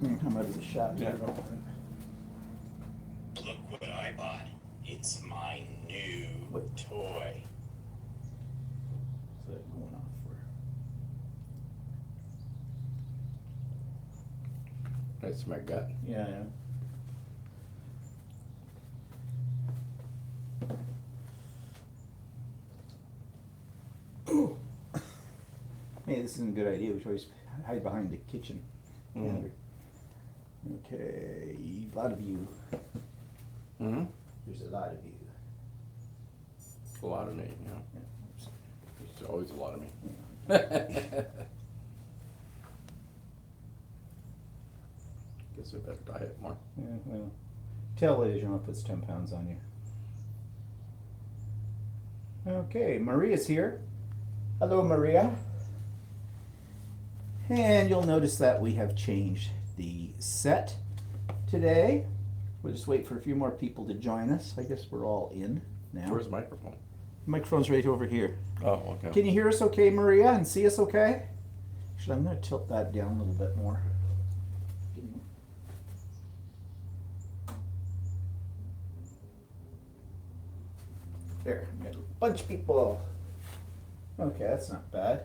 I'm out of the shot. Yeah. Look what I bought. It's my new What? toy. What's that going off for? That's my gut. Yeah, yeah. Hey, this isn't a good idea. We should always hide behind the kitchen. Mhm. Okay, a lot of you. Mm-hmm. There's a lot of you. A lot of me, you know. Yeah. There's always a lot of me. Guess I better diet more. Yeah, well, television puts 10 pounds on you. Okay, Maria's here. Hello, Maria. And you'll notice that we have changed the set today. We'll just wait for a few more people to join us. I guess we're all in now. Where's the microphone? Microphone's right over here. Oh, okay. Can you hear us okay, Maria, and see us okay? Actually, I'm going to tilt that down a little bit more. There, got a bunch of people. Okay, that's not bad.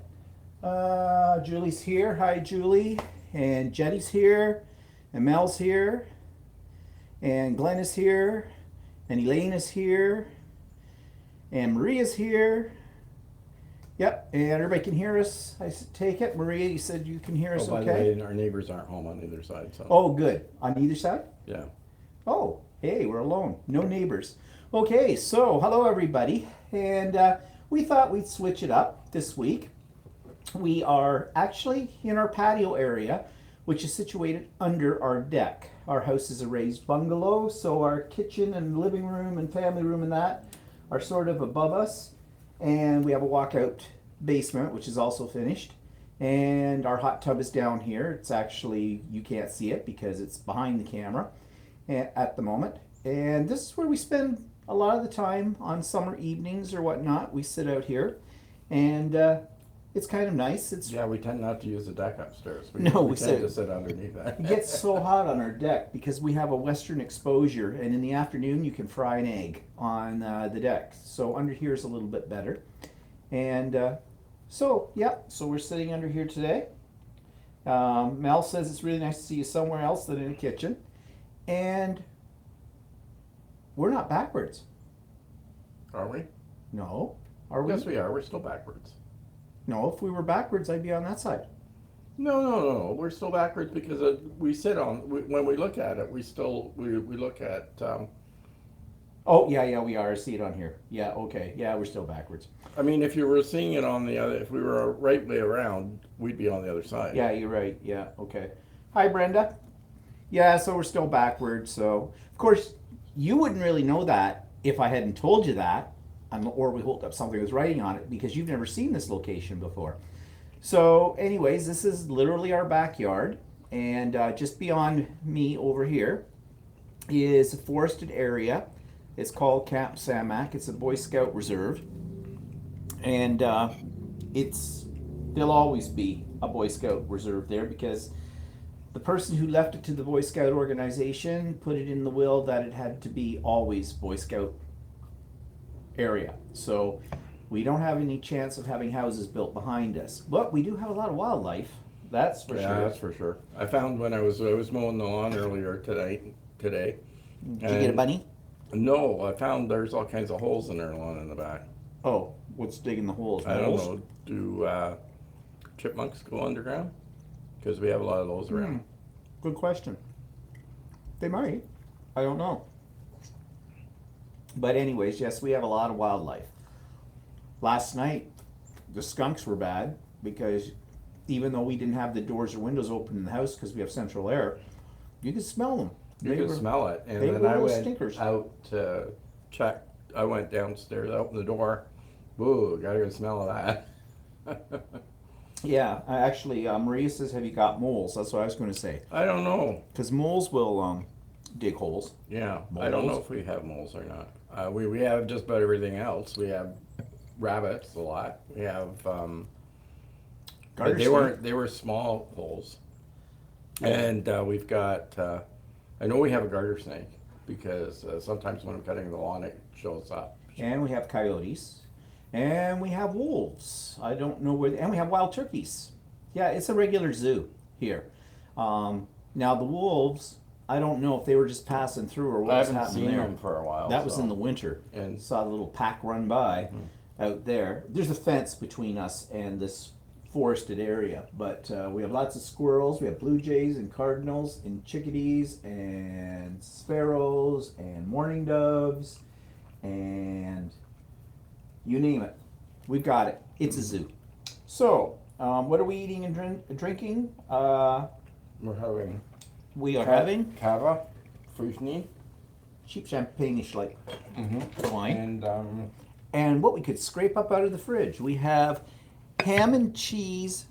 Julie's here. Hi, Julie. And Jetty's here. And Mel's here. And Glenn is here. And Elaine is here. And Maria's here. Yep, and everybody can hear us. I take it. Maria, you said you can hear us Oh, by the okay? way, our neighbors aren't home on either side, so. Oh, good. On either side? Yeah. Oh, hey, we're alone. No neighbors. Okay, so hello everybody. And we thought we'd switch it up this week. We are actually in our patio area, which is situated under our deck. Our house is a raised bungalow, so our kitchen and living room and family room and that are sort of above us. And we have a walkout basement, which is also finished. And our hot tub is down here. It's actually, you can't see it because it's behind the camera at the moment. And this is where we spend a lot of the time on summer evenings or whatnot. We sit out here, and it's kind of nice. It's Yeah, we tend not to use the deck upstairs. No, we tend sit- to sit underneath that. It gets so hot on our deck because we have a western exposure, and in the afternoon you can fry an egg on the deck. So under here is a little bit better. And so we're sitting under here today. Mel says it's really nice to see you somewhere else than in the kitchen. And we're not backwards. Are we? No. Are we? Yes, we are. We're still backwards. No, if we were backwards, I'd be on that side. No. We're still backwards because we sit on, when we look at it, we look at, Oh, yeah, we are. I see it on here. Yeah, okay. Yeah, we're still backwards. I mean, if you were seeing it on the other, if we were right way around, we'd be on the other side. Yeah, you're right. Yeah, okay. Hi, Brenda. Yeah, so we're still backwards. So, of course, you wouldn't really know that if I hadn't told you that, or we hold up something with writing on it, because you've never seen this location before. So, anyways, this is literally our backyard, and just beyond me over here is a forested area. It's called Camp Samac. It's a Boy Scout reserve, and there'll always be a Boy Scout reserve there because the person who left it to the Boy Scout organization put it in the will that it had to be always Boy Scout area. So we don't have any chance of having houses built behind us, but we do have a lot of wildlife. That's for Yeah, sure. that's for sure. I found when I was mowing the lawn earlier today. Did you get a bunny? No, I found there's all kinds of holes in their lawn in the back. Oh, what's digging the holes? I don't Moles? know. Do chipmunks go underground? Because we have a lot of those around. Good question. They might. I don't know. But anyways, yes, we have a lot of wildlife. Last night, the skunks were bad because even though we didn't have the doors or windows open in the house because we have central air, you could smell them. You could smell it. And they then were I little went stinkers. out to check. I went downstairs, opened the door. Ooh, got a good smell of that. Yeah, actually, Maria says, have you got moles? That's what I was going to say. I don't know. Because moles will dig holes. Yeah, I don't know Moles? if we have moles or not. We have just about everything else. We have rabbits a lot. We have but Garter they snake. were small holes. And we've got, I know we have a garter snake because sometimes when I'm cutting the lawn, it shows up. And we have coyotes. And we have wolves. I don't know where, and we have wild turkeys. Yeah, it's a regular zoo here. Now the wolves, I don't know if they were just passing through or I what was haven't happening seen there. them for a while. That was so. in the winter. And Saw the little pack run by out there. There's a fence between us and this forested area, but we have lots of squirrels. We have blue jays and cardinals and chickadees and sparrows and mourning doves and you name it. We've got it. It's a zoo. So, what are we eating and drinking? we're having We are having Cava, Früchni, cheap champagne-ish like wine. and What we could scrape up out of the fridge. We have ham and cheese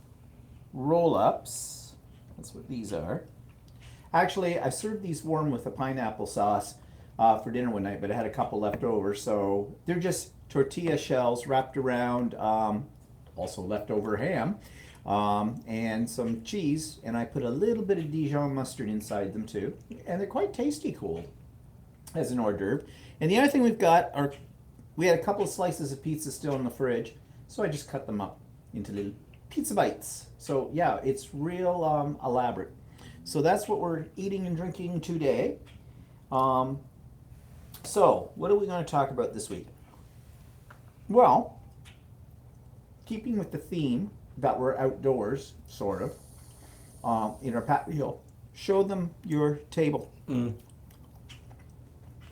roll-ups. That's what these are. Actually, I served these warm with a pineapple sauce for dinner one night, but I had a couple left over. So they're just tortilla shells wrapped around also leftover ham and some cheese. And I put a little bit of Dijon mustard inside them too. And they're quite tasty cold as an hors d'oeuvre. And the other thing we've got are, we had a couple of slices of pizza still in the fridge, so I just cut them up into little pizza bites. So yeah, it's real elaborate. So that's what we're eating and drinking today. So what are we going to talk about this week? Well, keeping with the theme that we're outdoors, sort of, in our patio, show them your table.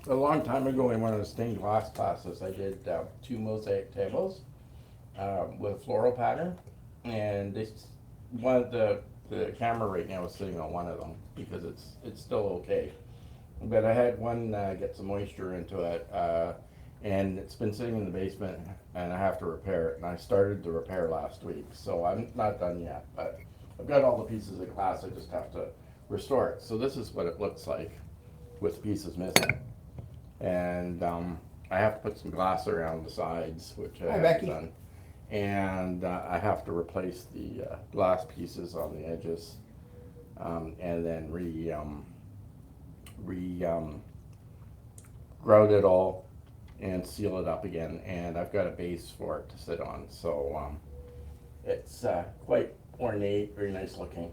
A long time ago in one of the stained glass classes, I did 2 mosaic tables with floral pattern, and this one of the camera right now is sitting on one of them because it's still okay, but I had one get some moisture into it, and it's been sitting in the basement, and I have to repair it. And I started the repair last week, so I'm not done yet. But I've got all the pieces of glass. I just have to restore it. So this is what it looks like with pieces missing. And I have to put some glass around the sides, which I Hi, haven't Becky. done. And I have to replace the glass pieces on the edges, and then grout it all and seal it up again. And I've got a base for it to sit on, so it's quite ornate, very nice looking.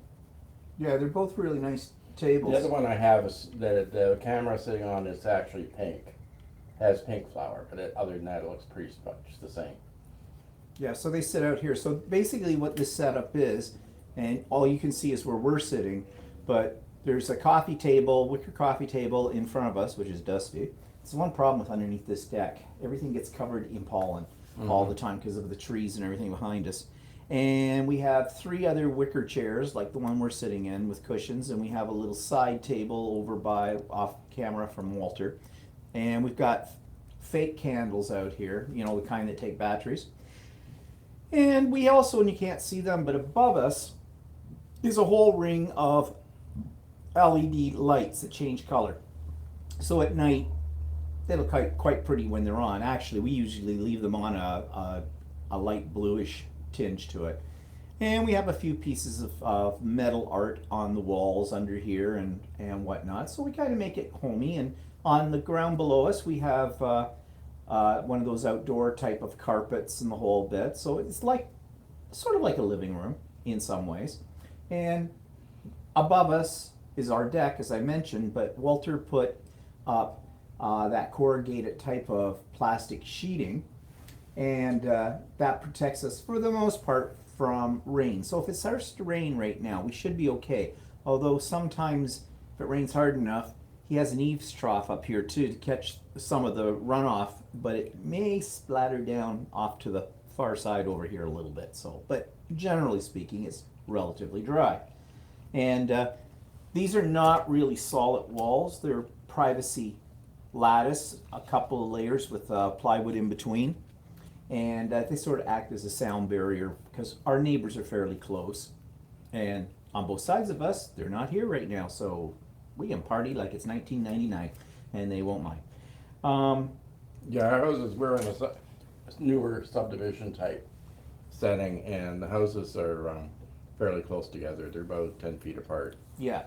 Yeah, they're both really nice The tables. other one I have is the camera sitting on is actually pink, has pink flower, but other than that, it looks pretty much the same. Yeah, so they sit out here. So basically what this setup is, and all you can see is where we're sitting, but there's a coffee table, wicker coffee table in front of us, which is dusty. It's one problem with underneath this deck. Everything gets covered in pollen all the time because of the trees and everything behind us. And we have 3 other wicker chairs, like the one we're sitting in with cushions, and we have a little side table over by off camera from Walter. And we've got fake candles out here, you know, the kind that take batteries. And we also, and you can't see them, but above us is a whole ring of LED lights that change color. So at night, they look quite pretty when they're on. Actually, we usually leave them on a light bluish tinge to it. And we have a few pieces of metal art on the walls under here and whatnot. So we kind of make it homey. And on the ground below us, we have one of those outdoor type of carpets and the whole bit. So it's like sort of like a living room in some ways. And above us is our deck, as I mentioned, but Walter put up that corrugated type of plastic sheeting, and that protects us for the most part from rain. So if it starts to rain right now, we should be okay. Although sometimes if it rains hard enough, he has an eaves trough up here too to catch some of the runoff, but it may splatter down off to the far side over here a little bit. So, but generally speaking, it's relatively dry. And these are not really solid walls. They're privacy lattice, a couple of layers with plywood in between. And they sort of act as a sound barrier because our neighbors are fairly close. And on both sides of us, they're not here right now. So we can party like it's 1999 and they won't mind. Yeah, our houses, we're in a newer subdivision type setting, and the houses are fairly close together. They're about 10 feet apart. Yeah.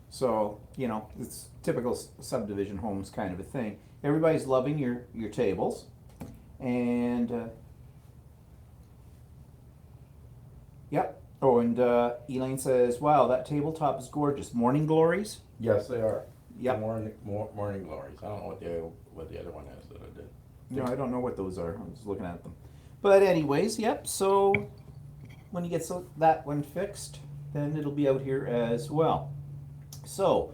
So, you know, it's typical subdivision homes kind of a thing. Everybody's loving your tables. And, yep. Oh, and Elaine says, wow, that tabletop is gorgeous. Morning Glories? Yes, they are. Yep. Morning glories. I don't know what the other one is that I did. No, I don't know what those are. I was looking at them. But anyways, yep. So when you get that one fixed, then it'll be out here as well. So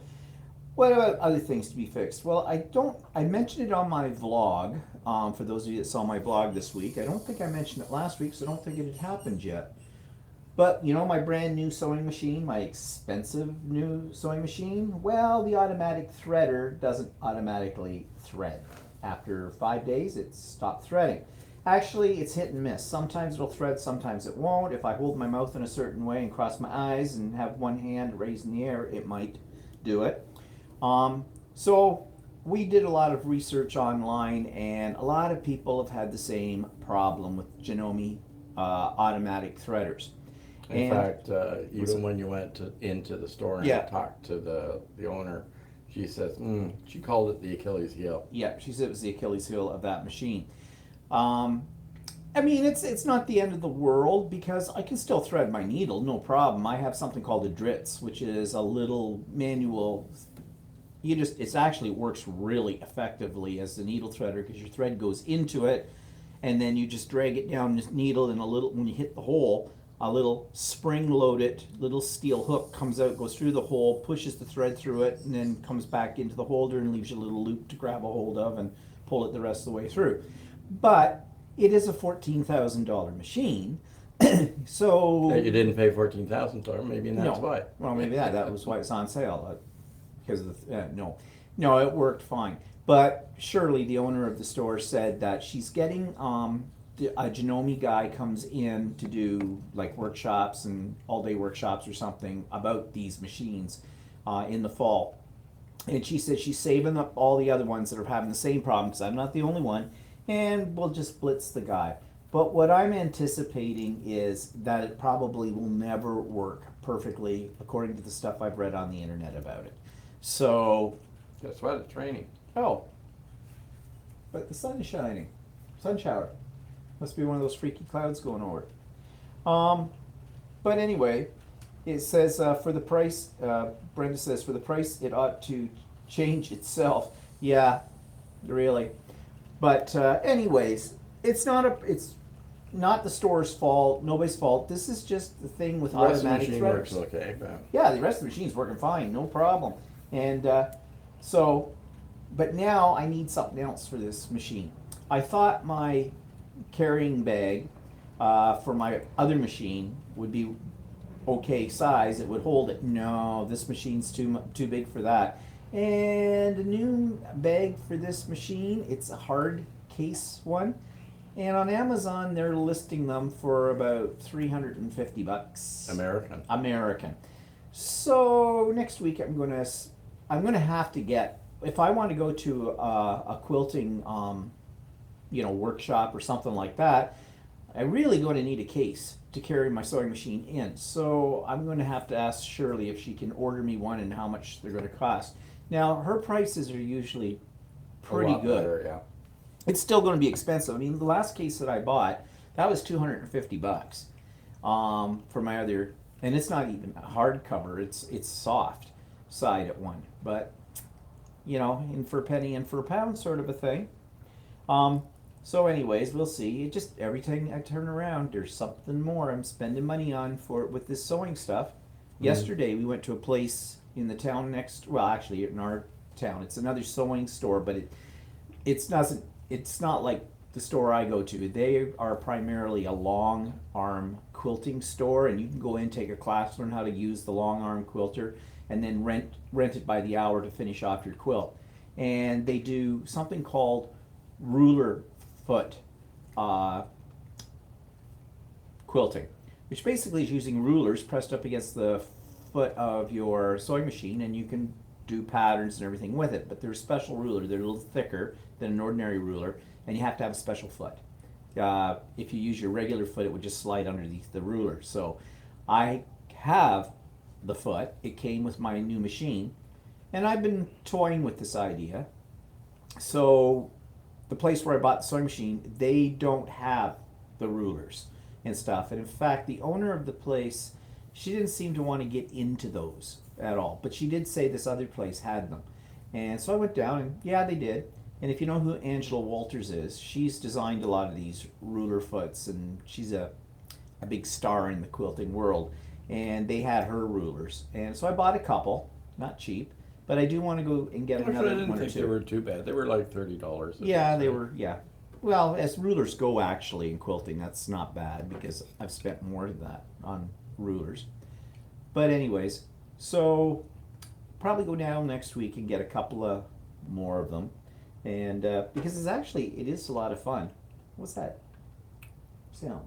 what about other things to be fixed? Well, I mentioned it on my vlog. For those of you that saw my vlog this week, I don't think I mentioned it last week, so I don't think it had happened yet. But, you know, my brand new sewing machine, my expensive new sewing machine, well, the automatic threader doesn't automatically thread. After 5 days, it stopped threading. Actually, it's hit and miss. Sometimes it'll thread, sometimes it won't. If I hold my mouth in a certain way and cross my eyes and have one hand raised in the air, it might do it. So we did a lot of research online, and a lot of people have had the same problem with Janome automatic threaders. In fact, even when you went into the store and Yeah. talked to the owner, she says, she called it the Achilles heel. Yeah, she said it was the Achilles heel of that machine. I mean, it's not the end of the world because I can still thread my needle, no problem. I have something called a Dritz, which is a little manual. It actually works really effectively as the needle threader because your thread goes into it, and then you just drag it down this needle, and when you hit the hole, a little spring-loaded little steel hook comes out, goes through the hole, pushes the thread through it, and then comes back into the holder and leaves you a little loop to grab a hold of and pull it the rest of the way through. But it is a $14,000 machine, so You didn't pay $14,000 for it, maybe that's no. why. Well, maybe that was why it's on sale because of no, it worked fine. But Shirley, the owner of the store, said that she's getting a Janome guy comes in to do like workshops and all-day workshops or something about these machines in the fall. And she said she's saving up all the other ones that are having the same problem because I'm not the only one, and we'll just blitz the guy. But what I'm anticipating is that it probably will never work perfectly according to the stuff I've read on the internet about it. So, Guess what? It's raining. oh, but the sun is shining. Sun shower. Must be one of those freaky clouds going over. But anyway, it says for the price, Brenda says, for the price it ought to change itself. Yeah, really. But anyways, it's not the store's fault, nobody's fault. This is just the thing with The rest of the automatic machine threaders. works okay, but Yeah, the rest of the machine's working fine, no problem. And but now I need something else for this machine. I thought my carrying bag for my other machine would be okay size. It would hold it. No, this machine's too big for that. And a new bag for this machine, it's a hard case one. And on Amazon, they're listing them for about $350. American. So next week I'm gonna have to get, if I want to go to a quilting workshop or something like that, I really going to need a case to carry my sewing machine in. So I'm going to have to ask Shirley if she can order me one and how much they're going to cost. Now her prices are usually pretty a lot good. better, yeah. It's still going to be expensive. I mean, the last case that I bought, that was $250 for my other, and it's not even a hardcover. It's soft side at one, but in for a penny and for a pound sort of a thing. So anyways, we'll see. It just, every time I turn around, there's something more I'm spending money on with this sewing stuff. Yesterday we went to a place in the town actually in our town. It's another sewing store, but it's not like the store I go to. They are primarily a long arm quilting store, and you can go in, take a class, learn how to use the long arm quilter, and then rent it by the hour to finish off your quilt. And they do something called ruler foot quilting, which basically is using rulers pressed up against the foot of your sewing machine, and you can do patterns and everything with it. But they're a special ruler. They're a little thicker than an ordinary ruler, and you have to have a special foot. If you use your regular foot, it would just slide underneath the ruler. So I have the foot. It came with my new machine, and I've been toying with this idea. So, the place where I bought the sewing machine, they don't have the rulers and stuff. And in fact, the owner of the place, she didn't seem to want to get into those at all. But she did say this other place had them. And so I went down, and yeah, they did. And if you know who Angela Walters is, she's designed a lot of these ruler foots, and she's a big star in the quilting world. And they had her rulers. And so I bought a couple, not cheap, but I do want to go and get Actually, I another didn't one or think they two. were too bad. They were like $30. Yeah, they were, yeah. Well, as rulers go actually in quilting, that's not bad because I've spent more of that on rulers. But anyways, so probably go down next week and get a couple of more of them. And because it is a lot of fun. What's that sound?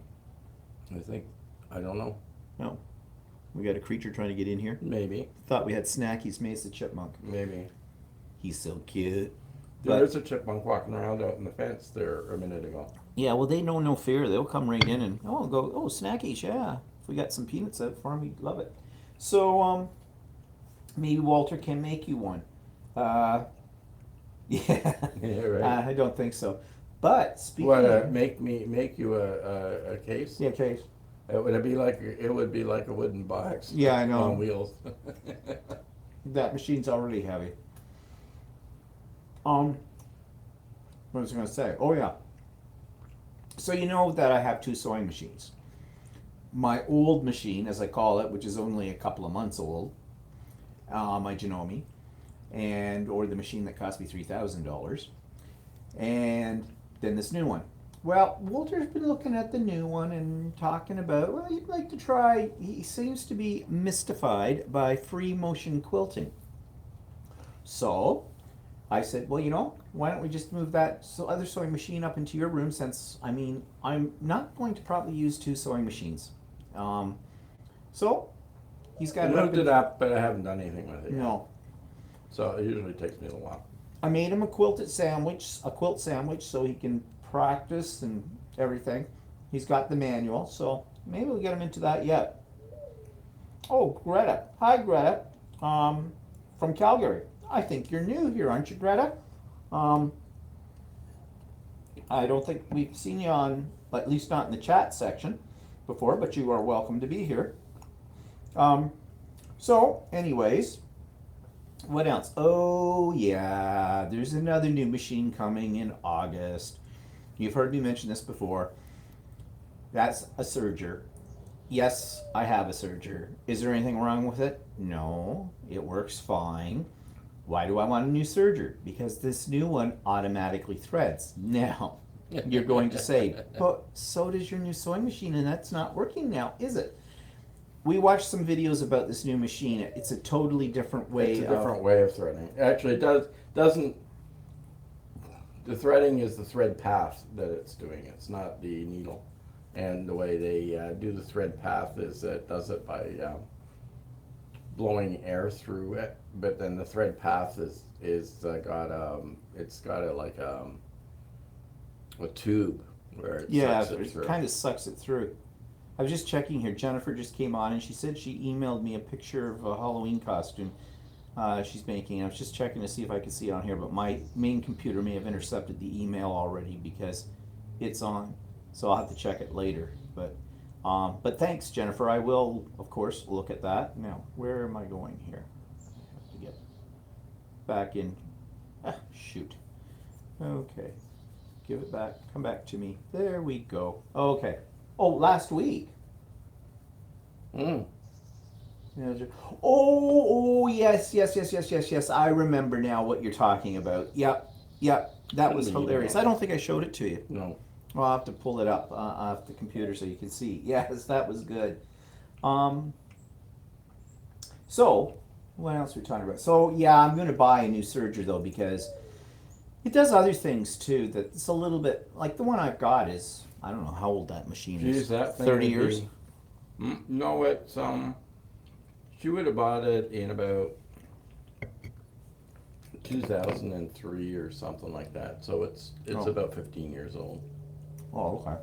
I don't know. No. We got a creature trying to get in here. Maybe. Thought we had Snacky's Mace the Chipmunk. Maybe. He's so cute. There was a chipmunk walking around out in the fence there a minute ago. Yeah, well, they know no fear. They'll come right in and go, Snackies, yeah. If we got some peanuts out for him, we'd love it. So, maybe Walter can make you one. Yeah, Yeah, right. I don't think so. But speaking What? of, Make you a case? yeah, okay. It would be like a wooden box. Yeah, I know. On wheels. That machine's already heavy. What was I going to say? Oh yeah. So you know that I have two sewing machines. My old machine, as I call it, which is only a couple of months old, my Janome, or the machine that cost me $3,000, and then this new one. Well, Walter's been looking at the new one and talking about, well, he'd like to try. He seems to be mystified by free motion quilting. So I said, well, why don't we just move that other sewing machine up into your room, since, I'm not going to probably use two sewing machines. So he's got I moved it up, but I haven't done anything with it yet. No. So it usually takes me a little while. I made him a quilt sandwich, so he can practice and everything. He's got the manual, so maybe we'll get him into that yet. Oh, Greta. Hi, Greta. From Calgary. I think you're new here, aren't you, Greta? I don't think we've seen you at least not in the chat section before, but you are welcome to be here. So, anyways, what else? Oh, yeah, there's another new machine coming in August. You've heard me mention this before. That's a serger. Yes, I have a serger. Is there anything wrong with it? No, it works fine. Why do I want a new serger? Because this new one automatically threads. Now, you're going to say, but so does your new sewing machine, and that's not working now, is it? We watched some videos about this new machine. It's a totally different way. It's a different way of threading. Actually, doesn't. The threading is the thread path that it's doing. It's not the needle. And the way they do the thread path is it does it by blowing air through it. But then the thread path is got a tube where it sucks it through. It kind of sucks it through. I was just checking here. Jennifer just came on and she said she emailed me a picture of a Halloween costume she's making. I was just checking to see if I could see it on here, but my main computer may have intercepted the email already because it's on. So I'll have to check it later. But thanks, Jennifer. I will, of course, look at that. Now, where am I going here? I have to get back in. Shoot. Okay. Give it back. Come back to me. There we go. Okay. Oh, last week. Mm. Oh, yes. I remember now what you're talking about. Yep. That was hilarious. I don't think I showed it to you. No. Well, I'll have to pull it up off the computer so you can see. Yes, that was good. So, what else are we talking about? So, yeah, I'm going to buy a new serger, though, because it does other things, too, that's a little bit, like the one I've got is, I don't know how old that machine is. Geez, that thing 30 would years? be- No, it's she would have bought it in about 2003 or something like that. So it's Oh. about 15 years old. Oh, okay.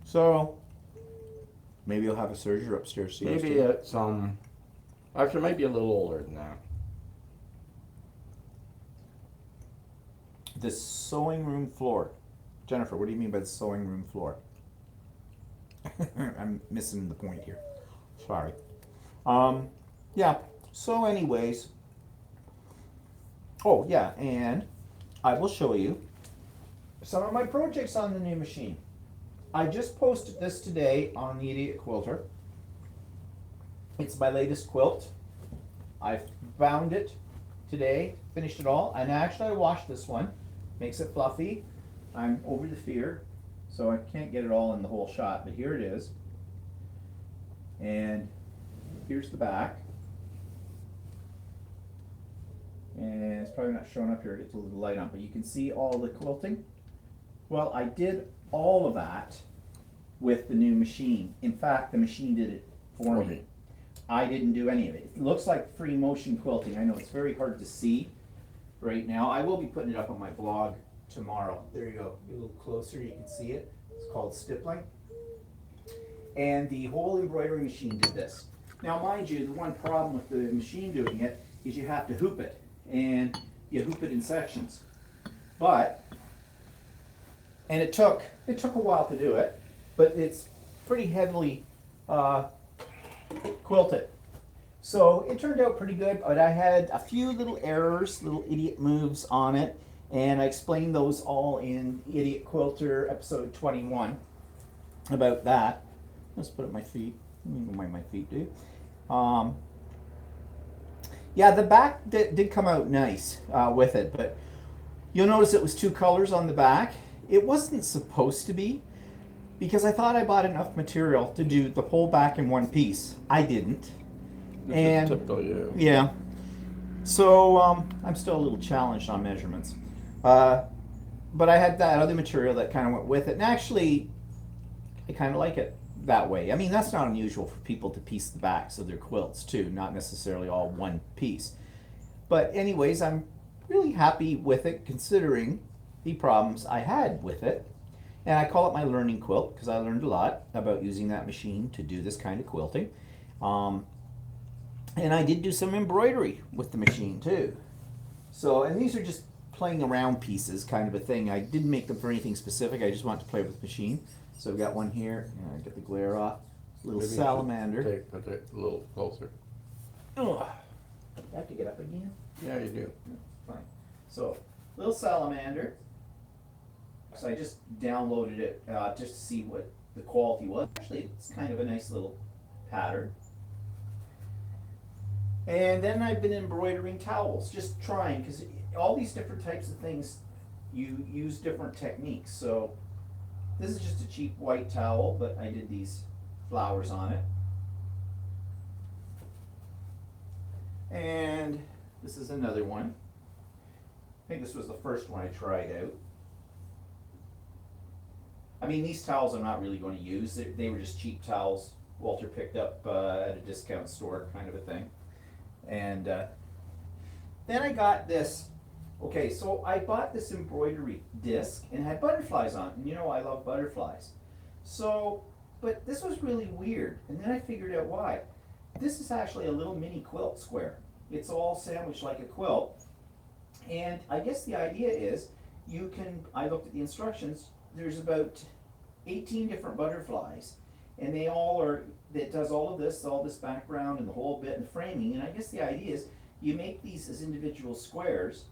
So, Maybe you'll have a serger upstairs. Maybe it's actually maybe a little older than that. The sewing room floor. Jennifer, what do you mean by the sewing room floor? I'm missing the point here. Sorry. Yeah. So anyways. Oh yeah, and I will show you some of my projects on the new machine. I just posted this today on the Idiot Quilter. It's my latest quilt. I bound it today, finished it all, and actually I washed this one. Makes it fluffy. I'm over the fear, so I can't get it all in the whole shot, but here it is. And here's the back. And it's probably not showing up here, it's a little light on, but you can see all the quilting. Well, I did all of that with the new machine. In fact, the machine did it for me. I didn't do any of it. It looks like free motion quilting. I know it's very hard to see right now. I will be putting it up on my blog tomorrow. There you go. Get a little closer, you can see it. It's called stippling. And the whole embroidery machine did this. Now, mind you, the one problem with the machine doing it is you have to hoop it. And you hoop it in sections. But, and it took a while to do it, but it's pretty heavily quilted. So it turned out pretty good, but I had a few little errors, little idiot moves on it, and I explained those all in Idiot Quilter episode 21 about that. Let's put up my feet. My feet do. Yeah, the back did come out nice with it, but you'll notice it was two colors on the back. It wasn't supposed to be, because I thought I bought enough material to do the whole back in one piece. I didn't. This is typical you. Yeah. So I'm still a little challenged on measurements. But I had that other material that kind of went with it. And actually, I kind of like it that way. I mean, that's not unusual for people to piece the backs of their quilts too, not necessarily all one piece. But anyways, I'm really happy with it considering the problems I had with it. And I call it my learning quilt because I learned a lot about using that machine to do this kind of quilting. And I did do some embroidery with the machine too. So, and these are just playing around pieces kind of a thing. I didn't make them for anything specific. I just wanted to play with the machine. So I've got one here. Get the glare off. Little Maybe you should salamander. Put it a little closer. Ugh. I have to get up again. Yeah, you do. Fine. So, little salamander. So I just downloaded it just to see what the quality was. Actually, it's kind of a nice little pattern. And then I've been embroidering towels, just trying, because all these different types of things, you use different techniques. So this is just a cheap white towel, but I did these flowers on it. And this is another one. I think this was the first one I tried out. I mean, these towels I'm not really going to use. They were just cheap towels Walter picked up at a discount store, kind of a thing. And then I got this. Okay, so I bought this embroidery disc and it had butterflies on it. And you know I love butterflies. So, but this was really weird. And then I figured out why. This is actually a little mini quilt square. It's all sandwiched like a quilt. And I guess the idea is you can, I looked at the instructions, there's about 18 different butterflies. And they all are, it does all this background and the whole bit and framing. And I guess the idea is you make these as individual squares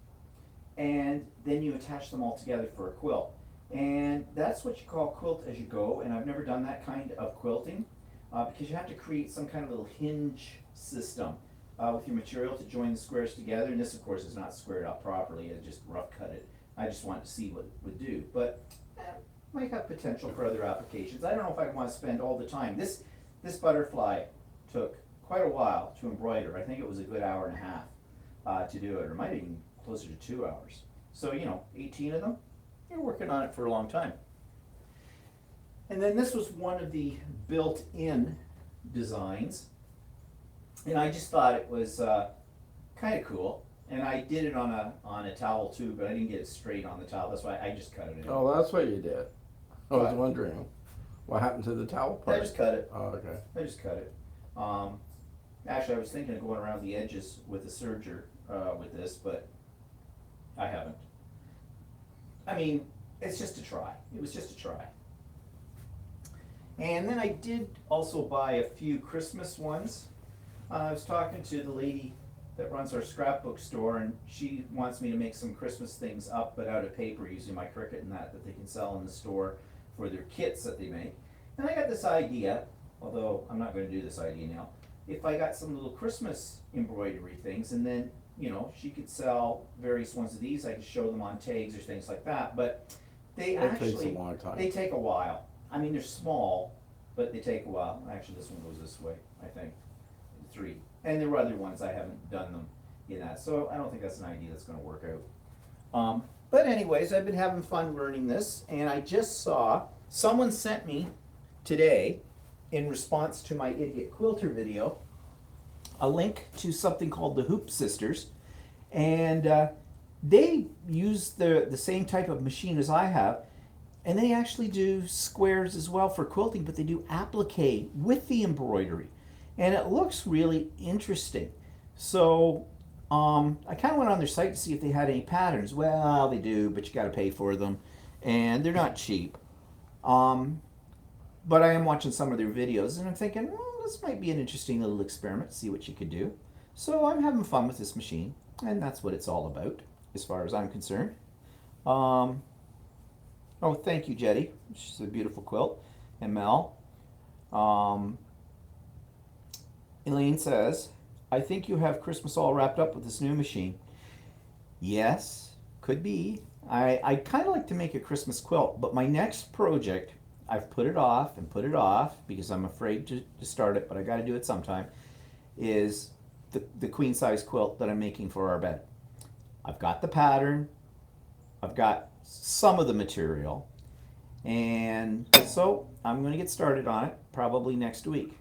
and then you attach them all together for a quilt. And that's what you call quilt as you go. And I've never done that kind of quilting because you have to create some kind of little hinge system with your material to join the squares together. And this, of course, is not squared out properly. I just rough cut it. I just wanted to see what it would do. But might have potential for other applications. I don't know if I want to spend all the time. This butterfly took quite a while to embroider. I think it was a good hour and a half to do it, or might have been closer to 2 hours. So, 18 of them, you're working on it for a long time. And then this was one of the built-in designs. And I just thought it was kind of cool. And I did it on a towel too, but I didn't get it straight on the towel. That's why I just cut it in. Oh, that's what you did. I was wondering. What happened to the towel part? I just cut it. Oh, okay. I just cut it. Actually, I was thinking of going around the edges with the serger with this, but I haven't. I mean, it's just a try. It was just a try. And then I did also buy a few Christmas ones. I was talking to the lady that runs our scrapbook store, and she wants me to make some Christmas things up, but out of paper, using my Cricut and that they can sell in the store for their kits that they make. And I got this idea, although I'm not going to do this idea now. If I got some little Christmas embroidery things, and then, you know, she could sell various ones of these, I could show them on tags or things like that, but they It takes a actually, long time. they take a while. I mean, they're small, but they take a while. Actually, this one goes this way, I think. 3. And there were other ones, I haven't done them in that, so I don't think that's an idea that's gonna work out. But anyways, I've been having fun learning this, and I just saw, someone sent me today, in response to my Idiot Quilter video, a link to something called the Hoop Sisters, and they use the same type of machine as I have, and they actually do squares as well for quilting, but they do applique with the embroidery, and it looks really interesting. So I kind of went on their site to see if they had any patterns. Well, they do, but you got to pay for them, and they're not cheap. But I am watching some of their videos, and I'm thinking, well, this might be an interesting little experiment, see what you could do. So I'm having fun with this machine, and that's what it's all about, as far as I'm concerned. Oh, thank you, Jetty. She's a beautiful quilt. And Mel. Elaine says, I think you have Christmas all wrapped up with this new machine. Yes, could be. I kind of like to make a Christmas quilt, but my next project, I've put it off and put it off because I'm afraid to start it, but I got to do it sometime, is the queen size quilt that I'm making for our bed. I've got the pattern, I've got some of the material, and so I'm going to get started on it probably next week.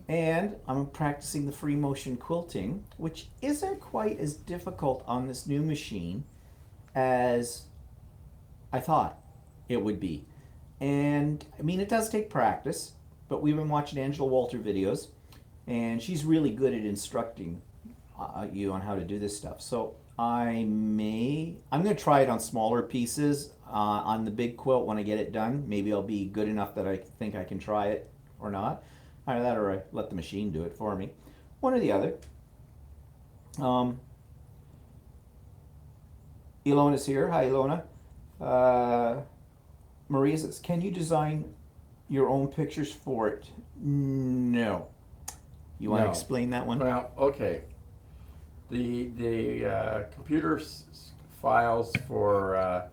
And I'm practicing the free motion quilting, which isn't quite as difficult on this new machine as I thought it would be. And I mean, it does take practice, but we've been watching Angela Walter videos, and she's really good at instructing you on how to do this stuff. So I'm going to try it on smaller pieces on the big quilt when I get it done. Maybe I'll be good enough that I think I can try it or not. Either that or I let the machine do it for me. One or the other. Ilona's here. Hi, Ilona. Maria says, can you design your own pictures for it? No. You want to No. explain that one? Well, okay. The computer files for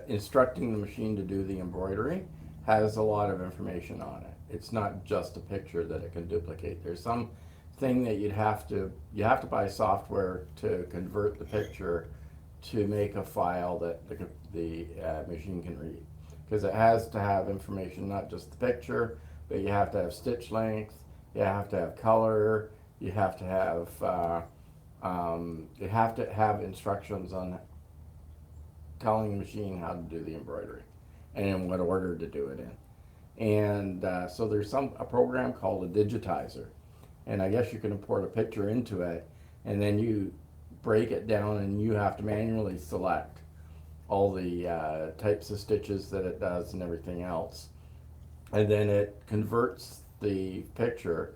instructing the machine to do the embroidery has a lot of information on it. It's not just a picture that it can duplicate. There's some thing that you have to buy software to convert the picture to make a file that the machine can read, because it has to have information, not just the picture, but you have to have stitch length, you have to have color, you have to have instructions on telling the machine how to do the embroidery and in what order to do it in. And so there's a program called a digitizer, and I guess you can import a picture into it, and then you break it down, and you have to manually select all the types of stitches that it does and everything else, and then it converts the picture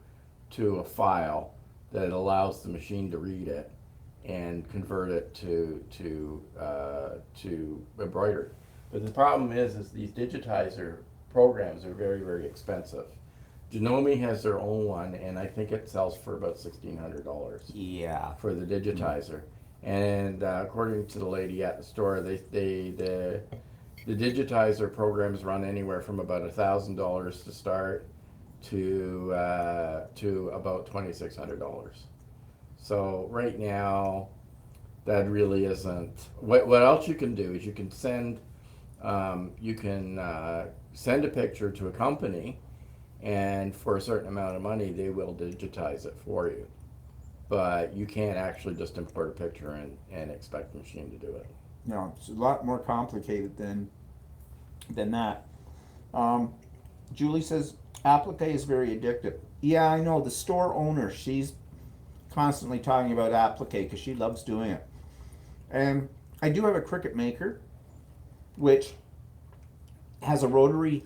to a file that allows the machine to read it and convert it to embroidery. But the problem is these digitizer programs are very, very expensive. Janome has their own one, and I think it sells for about $1,600 Yeah. for the digitizer. And according to the lady at the store, the digitizer programs run anywhere from about $1,000 to start to about $2,600. So right now, that really isn't. What else you can do is you can send a picture to a company, and for a certain amount of money, they will digitize it for you. But you can't actually just import a picture and expect the machine to do it. No, it's a lot more complicated than that. Julie says applique is very addictive. Yeah, I know. The store owner, she's constantly talking about applique because she loves doing it. And I do have a Cricut Maker, which has a rotary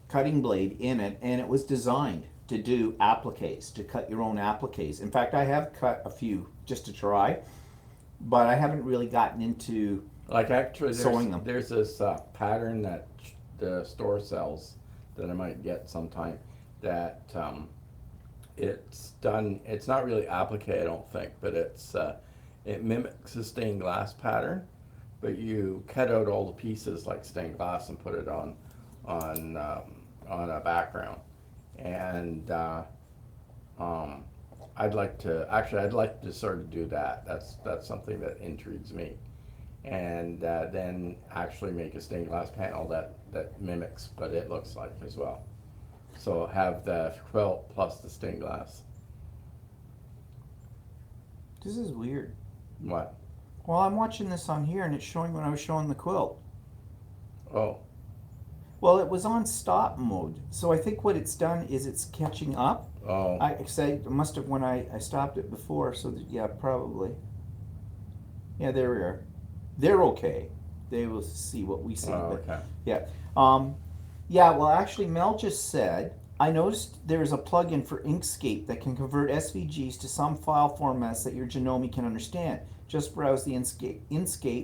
cutting blade in it, and it was designed to do appliques, to cut your own appliques. In fact, I have cut a few just to try, but I haven't really gotten into Like actually, sewing them. there's this pattern that the store sells that I might get sometime. That it's done. It's not really applique, I don't think, but it mimics the stained glass pattern. But you cut out all the pieces like stained glass and put it on a background. And I'd like to sort of do that. That's something that intrigues me. And then actually make a stained glass panel that mimics what it looks like as well. So have the quilt plus the stained glass. This is weird. What? Well, I'm watching this on here, and it's showing when I was showing the quilt. Oh, Well, it was on stop mode, so I think what it's done is it's catching up. oh, I say must have when I stopped it before, so that, yeah, probably. Yeah, there we are. They're okay. They will see what we see. oh, But, okay. yeah. Yeah, well, actually, Mel just said, I noticed there's a plugin for Inkscape that can convert SVGs to some file formats that your Janome can understand. Just browse the Inkscape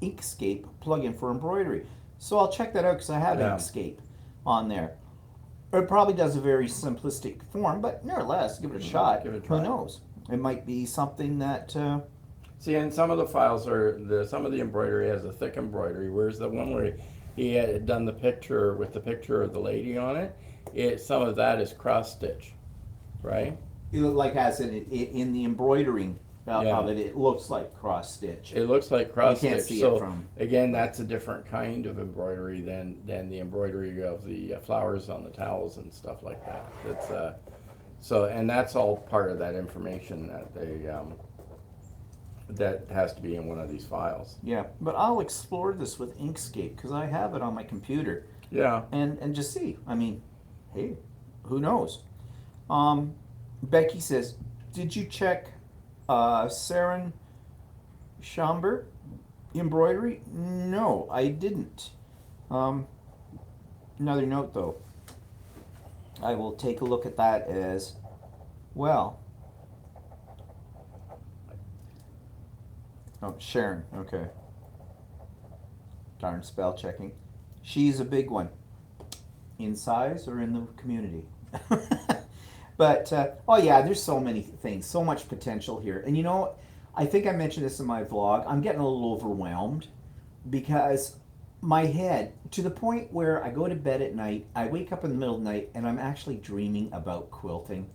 plugin for embroidery. So I'll check that out because I have Yeah. Inkscape on there. It probably does a very simplistic form, but nevertheless, give it a shot. Give it a Who try. knows? It might be something that. See, and some of the files some of the embroidery has a thick embroidery, whereas the one where he had done the picture with the picture of the lady on it, some of that is cross stitch, right? Like as in the embroidering Yeah. of it, it looks like cross stitch. It looks like cross You can't stitch. see So it from. again, that's a different kind of embroidery than the embroidery of the flowers on the towels and stuff like that. That's so, and that's all part of that information that they that has to be in one of these files. Yeah, but I'll explore this with Inkscape because I have it on my computer Yeah. and just see. I mean, hey, who knows? Becky says, did you check Saren Schomburg embroidery? No, I didn't. Another note though. I will take a look at that as well. Oh, Sharon, okay. Darn spell checking. She's a big one. In size or in the community? But, oh yeah, there's so many things, so much potential here. And you know, I think I mentioned this in my vlog, I'm getting a little overwhelmed because my head, to the point where I go to bed at night, I wake up in the middle of the night and I'm actually dreaming about quilting.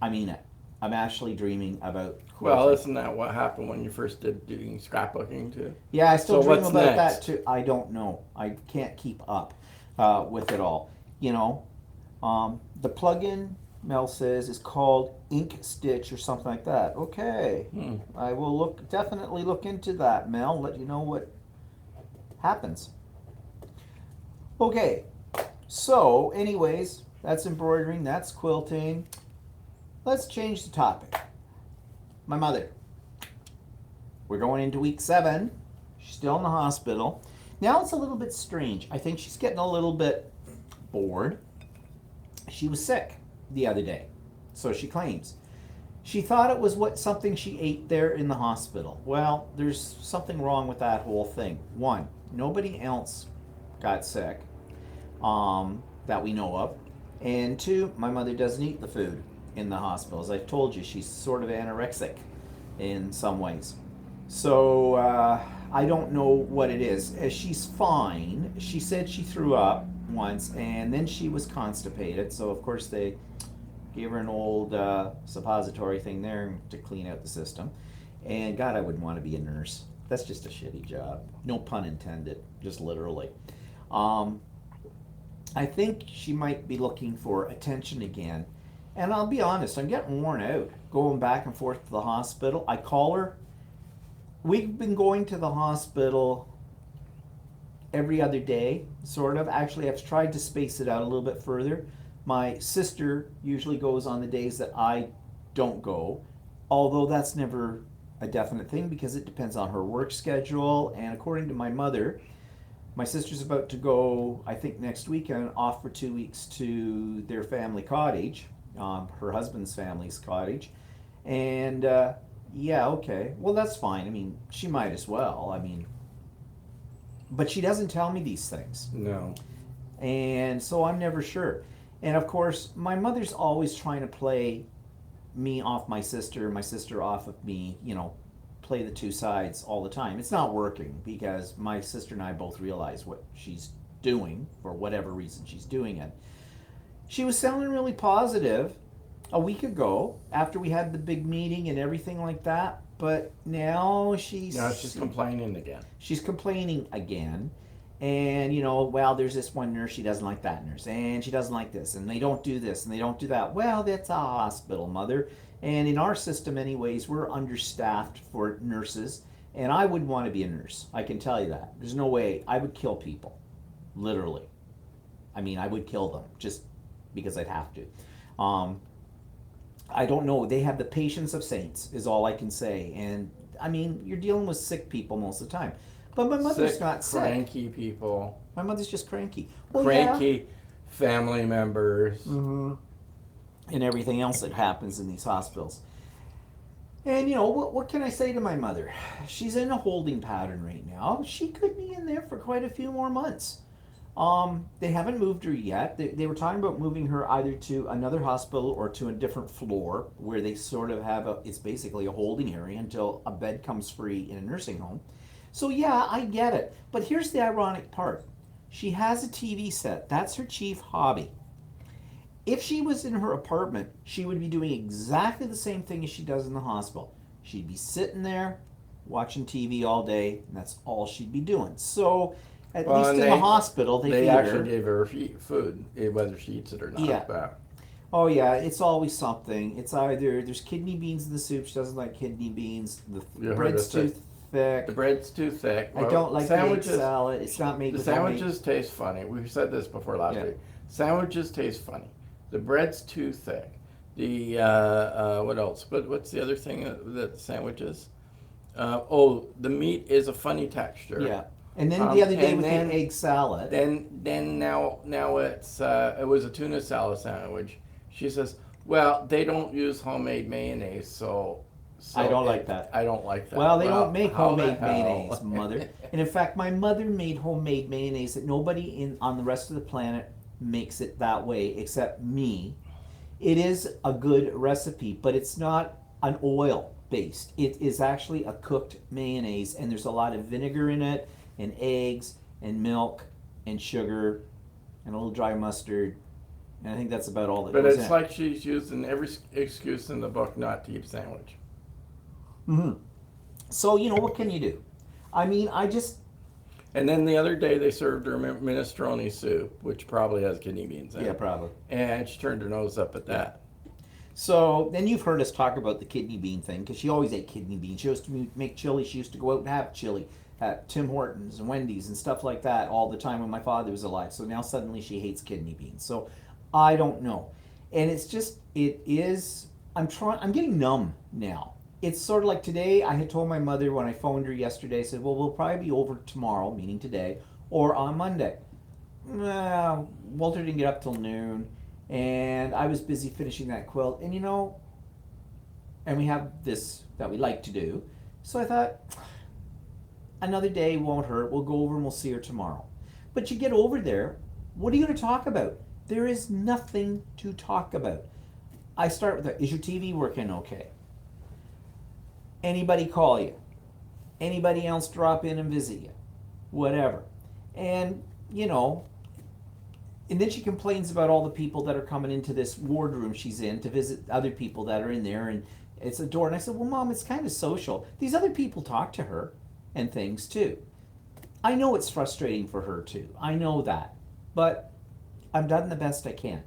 I mean it. I'm actually dreaming about quilting. Well, isn't that what happened when you first did doing scrapbooking too? Yeah, I still So dream what's about next? that too. I don't know. I can't keep up with it all. You know, the plugin, Mel says, is called Ink Stitch or something like that. Okay, I will definitely look into that, Mel. Let you know what happens. Okay, so anyways, that's embroidering. That's quilting. Let's change the topic. My mother. We're going into week 7. She's still in the hospital. Now it's a little bit strange. I think she's getting a little bit bored. She was sick the other day, so she claims. She thought it was something she ate there in the hospital. Well, there's something wrong with that whole thing. One, nobody else got sick that we know of. And two, my mother doesn't eat the food in the hospital. As I've told you, she's sort of anorexic in some ways. So I don't know what it is. She's fine. She said she threw up once and then she was constipated. So of course they gave her an old suppository thing there to clean out the system. And God, I wouldn't want to be a nurse. That's just a shitty job. No pun intended, just literally. I think she might be looking for attention again. And I'll be honest, I'm getting worn out going back and forth to the hospital. I call her. We've been going to the hospital every other day, sort of. Actually, I've tried to space it out a little bit further. My sister usually goes on the days that I don't go, although that's never a definite thing because it depends on her work schedule. And according to my mother, my sister's about to go, I think, next weekend off for 2 weeks to their family cottage, her husband's family's cottage. And yeah, okay. Well, that's fine. I mean, she might as well. I mean, but she doesn't tell me these things. No. And so I'm never sure. And of course, my mother's always trying to play me off my sister off of me, you know, play the two sides all the time. It's not working because my sister and I both realize what she's doing for whatever reason she's doing it. She was sounding really positive a week ago after we had the big meeting and everything like that, but now she's complaining again. She's complaining again. And, you know, well, there's this one nurse, she doesn't like that nurse, and she doesn't like this, and they don't do this, and they don't do that. Well, that's a hospital, mother. And in our system, anyways, we're understaffed for nurses, and I wouldn't want to be a nurse. I can tell you that. There's no way. I would kill people, literally. I mean, I would kill them just because I'd have to. I don't know. They have the patience of saints, is all I can say. And, I mean, you're dealing with sick people most of the time. But my mother's not sick. Cranky people. My mother's just cranky. Well, Cranky family members. Mm-hmm. And everything else that happens in these hospitals. And, you know, what can I say to my mother? She's in a holding pattern right now. She could be in there for quite a few more months. They haven't moved her yet. They were talking about moving her either to another hospital or to a different floor where they sort of have it's basically a holding area until a bed comes free in a nursing home. So yeah, I get it. But here's the ironic part. She has a TV set. That's her chief hobby. If she was in her apartment, she would be doing exactly the same thing as she does in the hospital. She'd be sitting there watching TV all day, and that's all she'd be doing. So at least in the hospital, they actually gave her food, whether she eats it or not. Yeah. But. Oh yeah, it's always something. It's either there's kidney beans in the soup. She doesn't like kidney beans. The bread's too thick. The bread's too thick. I don't like the egg salad. It's not made with sandwiches taste funny. We said this before last week. Sandwiches taste funny. The bread's too thick. The what else? What's the other thing that sandwiches? The meat is a funny texture. Yeah. And then the other day with the egg salad. Then now it's it was a tuna salad sandwich. She says, well, they don't use homemade mayonnaise, so I don't like that. I don't like that. Well, they don't make homemade mayonnaise, mother. And in fact, my mother made homemade mayonnaise that nobody on the rest of the planet makes it that way except me. It is a good recipe, but it's not an oil based. It is actually a cooked mayonnaise, and there's a lot of vinegar in it, and eggs, and milk, and sugar, and a little dry mustard. And I think that's about all that goes in it. But it's like she's using every excuse in the book not to eat a sandwich. Mm-hmm. So, you know, what can you do? I mean, And then the other day they served her minestrone soup, which probably has kidney beans in it. Yeah, probably. And she turned her nose up at that. So, then you've heard us talk about the kidney bean thing, because she always ate kidney beans. She used to make chili. She used to go out and have chili at Tim Hortons and Wendy's and stuff like that all the time when my father was alive. So now suddenly she hates kidney beans. So, I don't know. And I'm getting numb now. It's sort of like today, I had told my mother when I phoned her yesterday, I said, well, we'll probably be over tomorrow, meaning today, or on Monday. Walter didn't get up till noon, and I was busy finishing that quilt, and you know, and we have this that we like to do, so I thought, another day won't hurt, we'll go over and we'll see her tomorrow. But you get over there, what are you going to talk about? There is nothing to talk about. I start with, is your TV working okay? Anybody call you? Anybody else drop in and visit you? Whatever. And, you know, and then she complains about all the people that are coming into this wardroom she's in to visit other people that are in there, and it's a door. And I said, well, Mom, it's kind of social. These other people talk to her and things too. I know it's frustrating for her too. I know that. But I've done the best I can.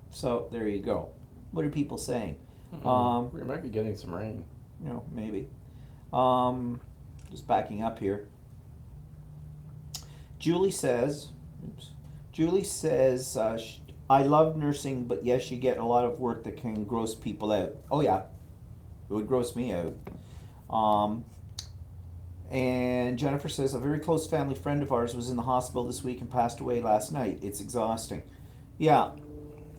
So there you go. What are people saying? We might be getting some rain. You know, maybe. Just backing up here. Julie says, oops, Julie says, I love nursing, but yes, you get a lot of work that can gross people out. Oh yeah, it would gross me out. Um, and Jennifer says, a very close family friend of ours was in the hospital this week and passed away last night. It's exhausting. Yeah,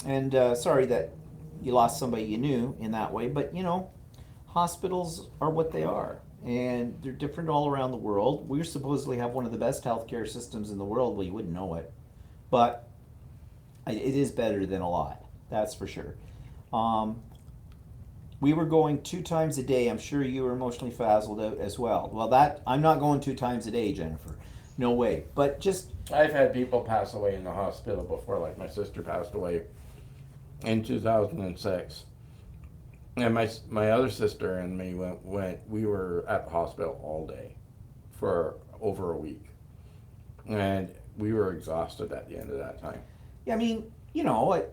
and sorry that you lost somebody you knew in that way, but you know, hospitals are what they are, and they're different all around the world. We supposedly have one of the best healthcare systems in the world. Well, you wouldn't know it, but it is better than a lot, that's for sure. Um, we were going 2 times a day. I'm sure you were emotionally frazzled out as well. Well, that I'm not going 2 times a day, Jennifer. No way. But just I've had people pass away in the hospital before, like my sister passed away in 2006. And my other sister and me we were at the hospital all day for over a week. And we were exhausted at the end of that time. I mean, you know,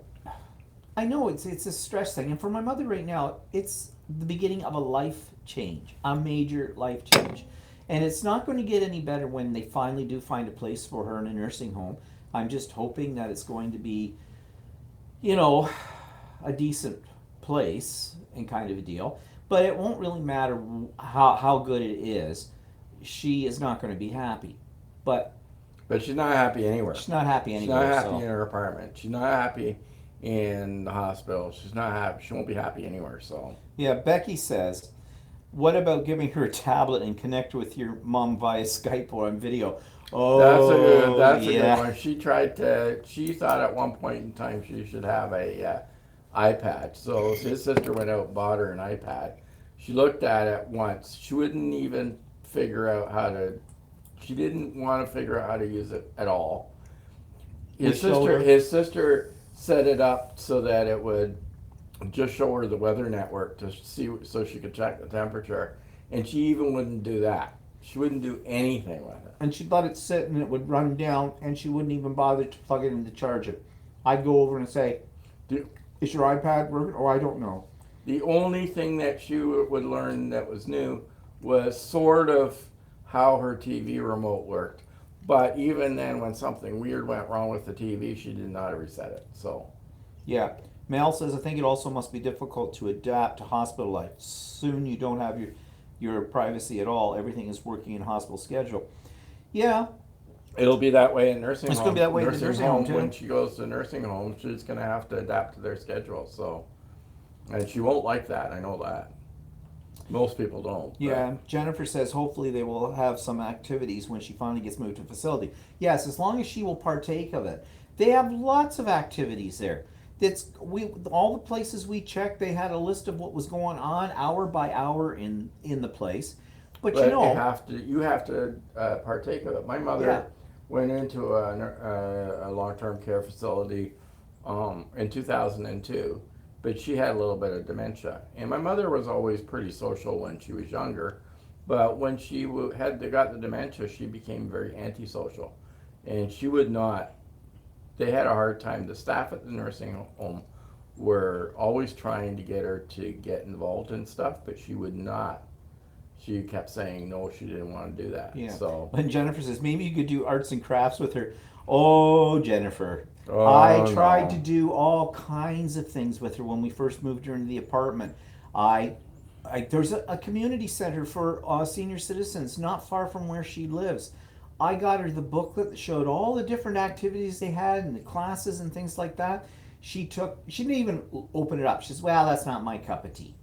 I know it's a stress thing, and for my mother right now, it's the beginning of a life change, a major life change, and it's not going to get any better when they finally do find a place for her in a nursing home. I'm just hoping that it's going to be, you know, a decent place and kind of a deal, but it won't really matter how good it is. She is not going to be happy, but she's not happy anywhere. she's not happy She's anywhere. not happy So. in her apartment. She's not happy in the hospital. She's not happy. She won't be happy anywhere. So Yeah, Becky says, what about giving her a tablet and connect with your mom via Skype or on video? Oh, that's a yeah. good one. She thought at one point in time she should have a iPad. So his sister went out and bought her an iPad. She looked at it once. She wouldn't even figure out how to. She didn't want to figure out how to use it at all. His sister set it up so that it would just show her the weather network to see, so she could check the temperature, and she even wouldn't do that. She wouldn't do anything with it. And she'd let it sit and it would run down, and she wouldn't even bother to plug it in to charge it. I'd go over and say, is your iPad working? Oh, I don't know. The only thing that she would learn that was new was sort of how her TV remote worked. But even then, when something weird went wrong with the TV, she didn't know how to reset it. So, Yeah. Mel says, I think it also must be difficult to adapt to hospital life. Soon you don't have your privacy at all. Everything is working in hospital schedule. Yeah. it'll be that way in nursing It's home. going to be that way in the nursing home, too. When she goes to nursing home, she's going to have to adapt to their schedule. So, and she won't like that. I know that. Most people don't. Yeah, Jennifer says hopefully they will have some activities when she finally gets moved to a facility. Yes, as long as she will partake of it. They have lots of activities there. All the places we checked, they had a list of what was going on hour by hour in the place. But you know, you have to partake of it. My mother went into a long-term care facility in 2002. But she had a little bit of dementia. And my mother was always pretty social when she was younger. But when she got the dementia, she became very antisocial. And she would not, they had a hard time. The staff at the nursing home were always trying to get her to get involved in stuff, but she would not. She kept saying no, she didn't want to do that. Yeah. So, and Jennifer says maybe you could do arts and crafts with her. Oh, Jennifer. Oh, I tried no. to do all kinds of things with her when we first moved her into the apartment. There's a community center for senior citizens not far from where she lives. I got her the booklet that showed all the different activities they had and the classes and things like that. She didn't even open it up. She says, well, that's not my cup of tea,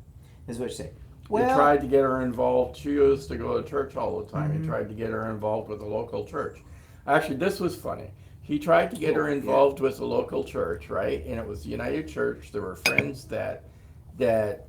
is what she said. Well, we tried to get her involved. She used to go to church all the time. He tried to get her involved with the local church. Actually, this was funny. He tried to get her involved with the local church, right? And it was the United Church. There were friends that they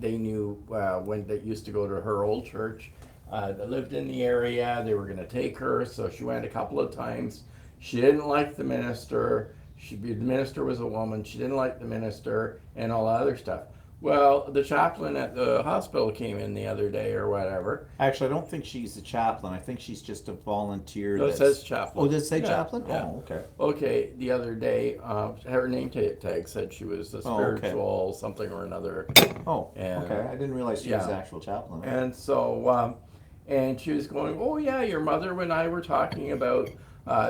knew when they used to go to her old church. That lived in the area. They were going to take her, so she went a couple of times. She didn't like the minister. The minister was a woman. She didn't like the minister and all that other stuff. Well, the chaplain at the hospital came in the other day or whatever. Actually, I don't think she's a chaplain. I think she's just a volunteer. No, it says chaplain. Oh, does it say chaplain? Yeah. Oh, okay. Okay, the other day, her name tag said she was a okay. spiritual something or another. Oh, And- okay. I didn't realize she was yeah. an actual chaplain. And so, and she was going, "Oh yeah, your mother and I were talking about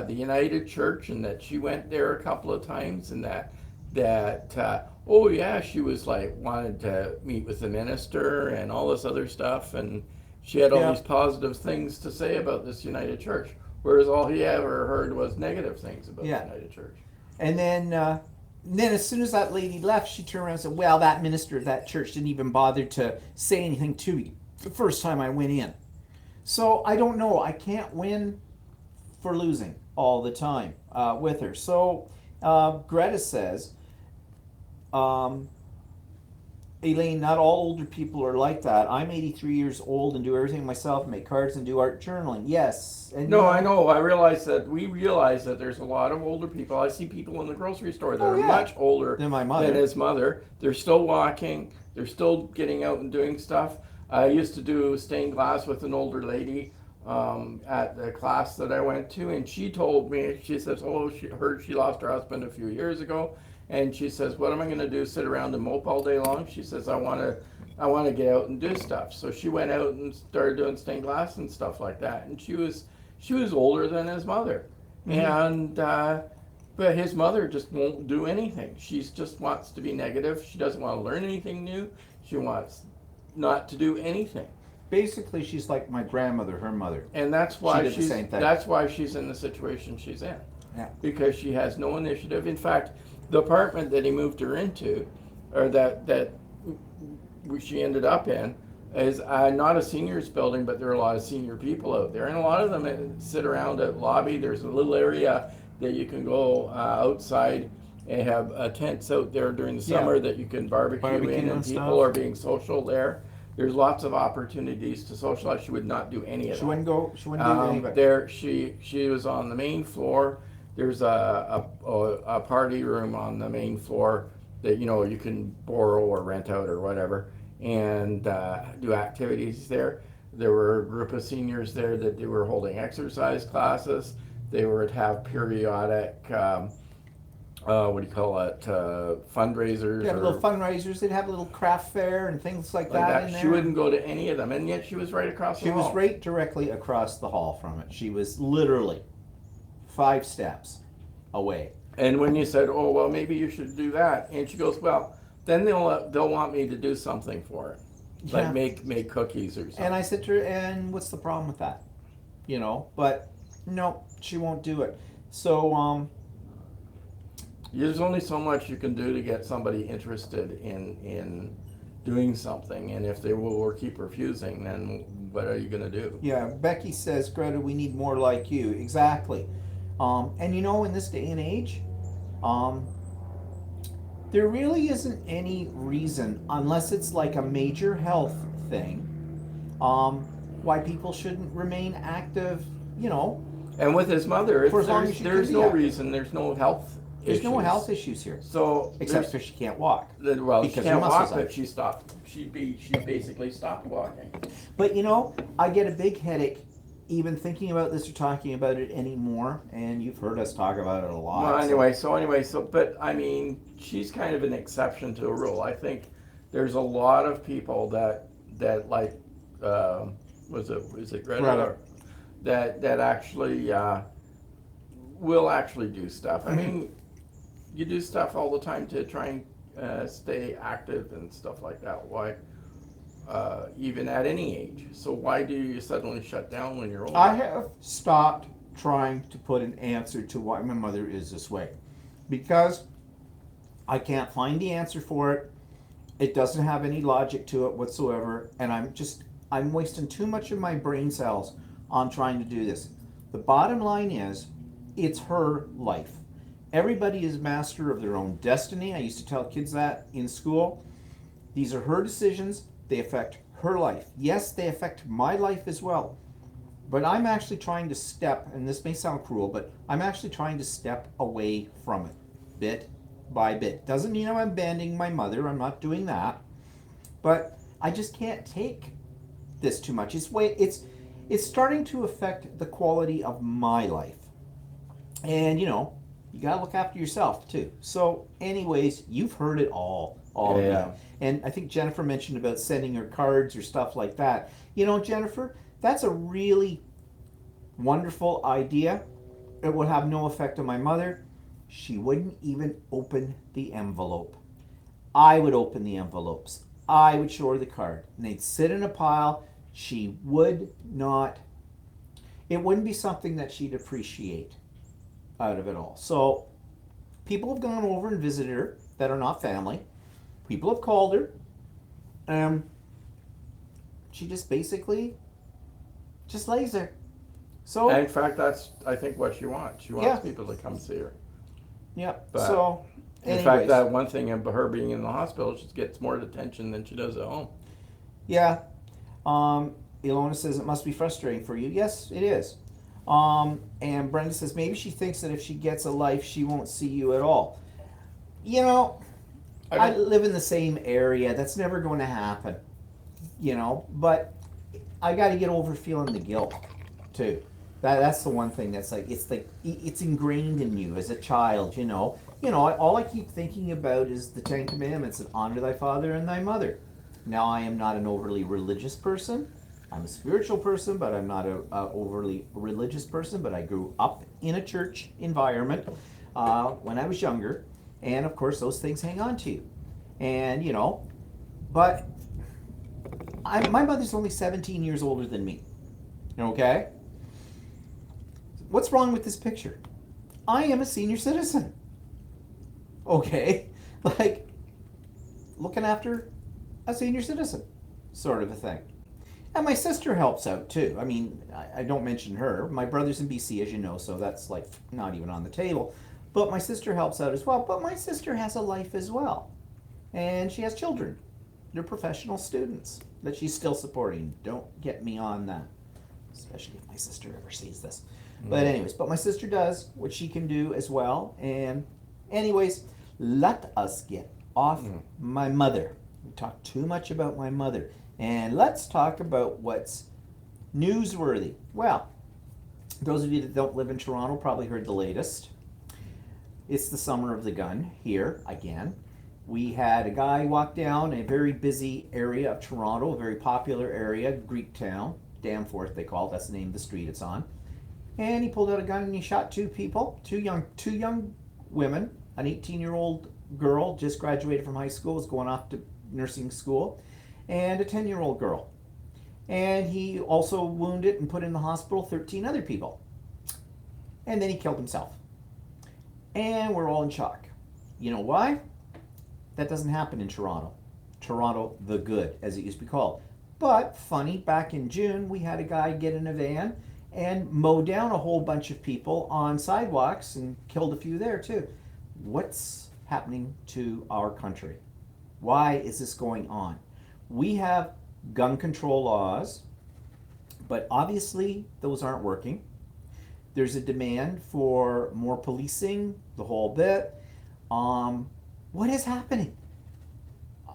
the United Church, and that she went there a couple of times, and that oh yeah, she was like wanted to meet with the minister and all this other stuff, and she had all Yeah. these positive things to say about this United Church, whereas all he ever heard was negative things about Yeah. the United Church." And then as soon as that lady left, she turned around and said, "Well, that minister of that church didn't even bother to say anything to me the first time I went in." So I don't know. I can't win for losing all the time with her. So Greta says, Elaine, not all older people are like that. I'm 83 years old and do everything myself, make cards and do art journaling. Yes. And No, I know. I realize that we realize that there's a lot of older people. I see people in the grocery store that Oh, are yeah. much older Than my mother. than his mother. They're still walking. They're still getting out and doing stuff. I used to do stained glass with an older lady at the class that I went to, and she told me, she says, "Oh, she heard she lost her husband a few years ago." And she says, "What am I going to do? Sit around and mope all day long?" She says, I want to get out and do stuff." So she went out and started doing stained glass and stuff like that. And she was older than his mother, and but his mother just won't do anything. She just wants to be negative. She doesn't want to learn anything new. She wants not to do anything. Basically, she's like my grandmother, her mother. And that's why did the same thing. that's why she's in the situation she's in. Yeah. Because she has no initiative. In fact, the apartment that he moved her into, or that she ended up in, is not a seniors building, but there are a lot of senior people out there, and a lot of them sit around at lobby. There's a little area that you can go outside and have tents out there during the summer that you can barbecue in, and people are being social there. There's lots of opportunities to socialize. She would not do any of that. She wouldn't do anything. There, she was on the main floor. There's a party room on the main floor that you can borrow or rent out or whatever, and do activities there. There were a group of seniors there that they were holding exercise classes. They would have periodic what do you call it, fundraisers. They'd have little fundraisers. They'd have a little craft fair and things like that in there. She wouldn't go to any of them, and yet she was right across the hall. She was right directly across the hall from it. She was literally 5 steps away. And when you said, "Oh, well, maybe you should do that," and she goes, "Well, then they'll want me to do something for it, like make cookies or something." And I said to her, "And what's the problem with that?" But no, she won't do it. So there's only so much you can do to get somebody interested in doing something, and if they will keep refusing, then what are you going to do? yeah, Becky says, "Greta, we need more like you." Exactly. And in this day and age, there really isn't any reason, unless it's like a major health thing, why people shouldn't remain active, And with his mother, For as long as you there's can be no active. reason, there's no health There's issues. no health issues here. So Except there's- for she can't walk. well, she because can't her muscles walk, but aren't. she stopped. She basically stopped walking. But I get a big headache even thinking about this or talking about it anymore, and you've heard us talk about it a lot. Well, so- anyway, but I mean, she's kind of an exception to a rule. I think there's a lot of people that like, is it Greta? Greta. That actually will actually do stuff. I mean, you do stuff all the time to try and stay active and stuff like that. Why? Even at any age. So why do you suddenly shut down when you're older? I have stopped trying to put an answer to why my mother is this way, because I can't find the answer for it. It doesn't have any logic to it whatsoever, and I'm wasting too much of my brain cells on trying to do this. The bottom line is, it's her life. Everybody is master of their own destiny. I used to tell kids that in school. These are her decisions. They affect her life. Yes, they affect my life as well. But I'm actually trying to and this may sound cruel, but I'm actually trying to step away from it, bit by bit. Doesn't mean I'm abandoning my mother. I'm not doing that. But I just can't take this too much. It's starting to affect the quality of my life. And you gotta look after yourself too. So anyways, you've heard it all Yeah. about. And I think Jennifer mentioned about sending her cards or stuff like that. Jennifer, That's a really wonderful idea. It would have no effect on my mother. She wouldn't even open the envelope. I would open the envelopes. I would show her the card. And they'd sit in a pile. She would not, it wouldn't be something that she'd appreciate out of it all. So people have gone over and visited her that are not family. People have called her. She just basically just lays there. So And in fact, that's, I think, what she wants. She wants Yeah. people to come see her. yeah. But So In anyways, fact, that one thing of her being in the hospital, she gets more attention than she does at home. yeah. Ilona says it must be frustrating for you. Yes, it is. And Brenda says maybe she thinks that if she gets a life, she won't see you at all. You know, I live in the same area. That's never going to happen. You know, but I got to get over feeling the guilt too. That's the one thing that's like it's ingrained in you as a child. You know. All I keep thinking about is the Ten Commandments and honor thy father and thy mother. Now I am not an overly religious person. I'm a spiritual person, but I'm not a overly religious person. But I grew up in a church environment when I was younger, and of course those things hang on to you. And but my mother's only 17 years older than me. Okay? What's wrong with this picture? I am a senior citizen. Okay? Like, looking after a senior citizen, sort of a thing. And my sister helps out too. I mean, I don't mention her. My brother's in BC, as you know, so that's like not even on the table. But my sister helps out as well. But my sister has a life as well. And she has children. They're professional students that she's still supporting. Don't get me on that. Especially if my sister ever sees this. But anyways, my sister does what she can do as well. And anyways, let us get off my mother. We talked too much about my mother. And let's talk about what's newsworthy. Well, those of you that don't live in Toronto probably heard the latest. It's the summer of the gun here again. We had a guy walk down a very busy area of Toronto, a very popular area, Greektown, Danforth they call it, that's the name of the street it's on. And he pulled out a gun and he shot two people, two young women, an 18-year-old girl just graduated from high school, is going off to nursing school, and a 10-year-old girl. And he also wounded and put in the hospital 13 other people. And then he killed himself. And we're all in shock. You know why? That doesn't happen in Toronto. Toronto the Good, as it used to be called. But funny, back in June, we had a guy get in a van and mow down a whole bunch of people on sidewalks and killed a few there too. What's happening to our country? Why is this going on? We have gun control laws, but obviously those aren't working. There's a demand for more policing, the whole bit. What is happening?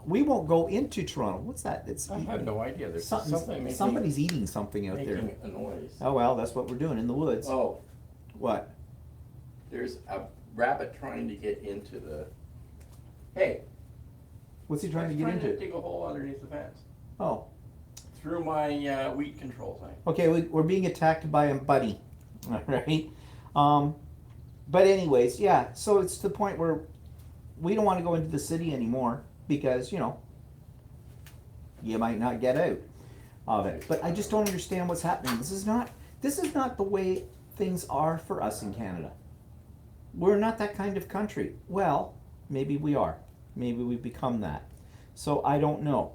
We won't go into Toronto. What's that? It's I have no idea. There's something making, somebody's eating something out there. making a noise. Oh well, that's what we're doing in the woods. Oh, What? there's a rabbit trying to get into the. Hey, What's he trying to he's get trying into? to dig a hole underneath the fence Oh, through my weed control thing. okay. We're being attacked by a bunny. All right. But anyways, yeah. So it's to the point where we don't want to go into the city anymore because you might not get out of it. But I just don't understand what's happening. This is not the way things are for us in Canada. We're not that kind of country. Well, maybe we are. Maybe we've become that. So I don't know.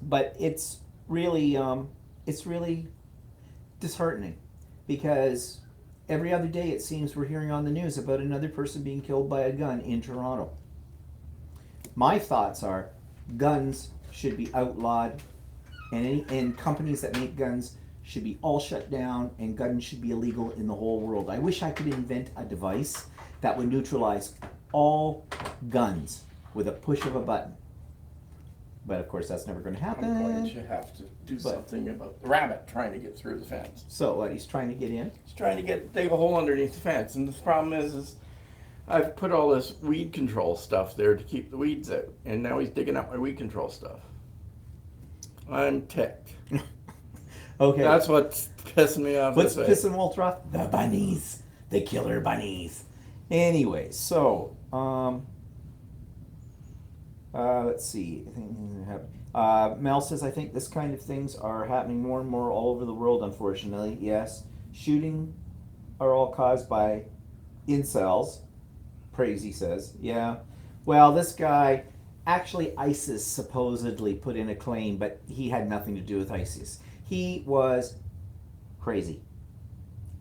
But it's really disheartening because every other day it seems we're hearing on the news about another person being killed by a gun in Toronto. My thoughts are guns should be outlawed and companies that make guns should be all shut down and guns should be illegal in the whole world. I wish I could invent a device that would neutralize all guns with a push of a button. But of course that's never going to happen. I'm going to have to do something about the rabbit trying to get through the fence. So what, he's trying to get in? He's trying to dig a hole underneath the fence, and the problem is I've put all this weed control stuff there to keep the weeds out, and now he's digging up my weed control stuff. I'm ticked. Okay. That's what's pissing me off. What's this way. pissing Walter off? The bunnies. The killer bunnies. Anyway, so, let's see. Mel says, I think this kind of things are happening more and more all over the world, unfortunately. Yes. Shooting are all caused by incels. Crazy says. Yeah. Well, this guy, actually ISIS supposedly put in a claim, but he had nothing to do with ISIS. He was crazy.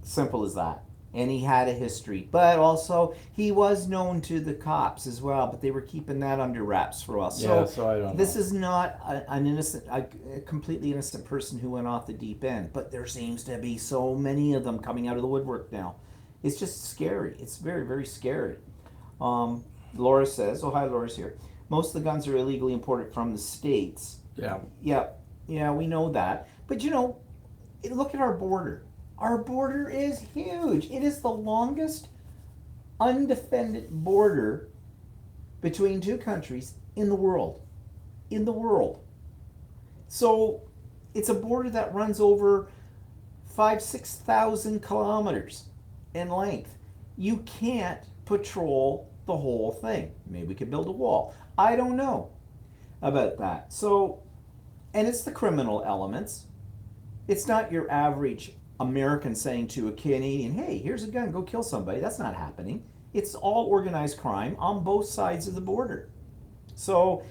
Simple as that. And he had a history. But also, he was known to the cops as well, but they were keeping that under wraps for a while. So I don't This know. is not an innocent, a completely innocent person who went off the deep end. But there seems to be so many of them coming out of the woodwork now. It's just scary. It's very, very scary. Laura says, oh, hi, Laura's here. Most of the guns are illegally imported from the States. Yeah. Yeah, we know that. But look at our border. Our border is huge. It is the longest undefended border between two countries in the world. In the world. So it's a border that runs over 6,000 kilometers in length. You can't patrol the whole thing. Maybe we could build a wall. I don't know about that. So, and it's the criminal elements. It's not your average American saying to a Canadian, hey, here's a gun, go kill somebody. That's not happening. It's all organized crime on both sides of the border. So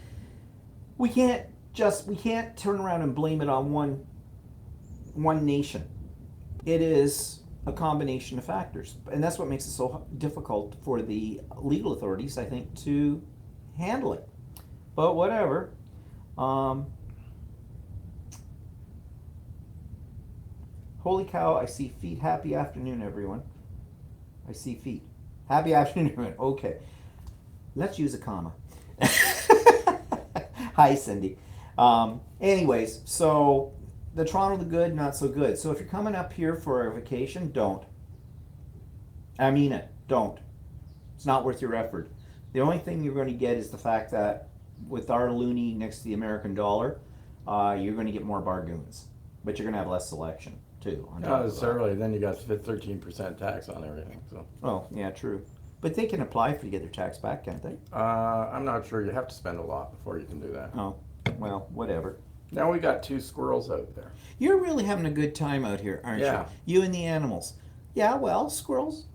we can't turn around and blame it on one nation. It is a combination of factors. And that's what makes it so difficult for the legal authorities, I think, to handle it. But whatever. Holy cow, I see feet. Happy afternoon, everyone. I see feet. Happy afternoon, everyone. Okay. Let's use a comma. Hi, Cindy. Anyways, so the Toronto the good, not so good. So if you're coming up here for a vacation, don't. I mean it. Don't. It's not worth your effort. The only thing you're going to get is the fact that with our loonie next to the American dollar, you're going to get more bargains. But you're going to have less selection, too. Not necessarily. Then you got 13% tax on everything. So. Oh, yeah, true. But they can apply for you to get their tax back, can't they? I'm not sure. You have to spend a lot before you can do that. Oh, well, whatever. Now we got 2 squirrels out there. You're really having a good time out here, aren't Yeah. you? You and the animals. Yeah, well, squirrels,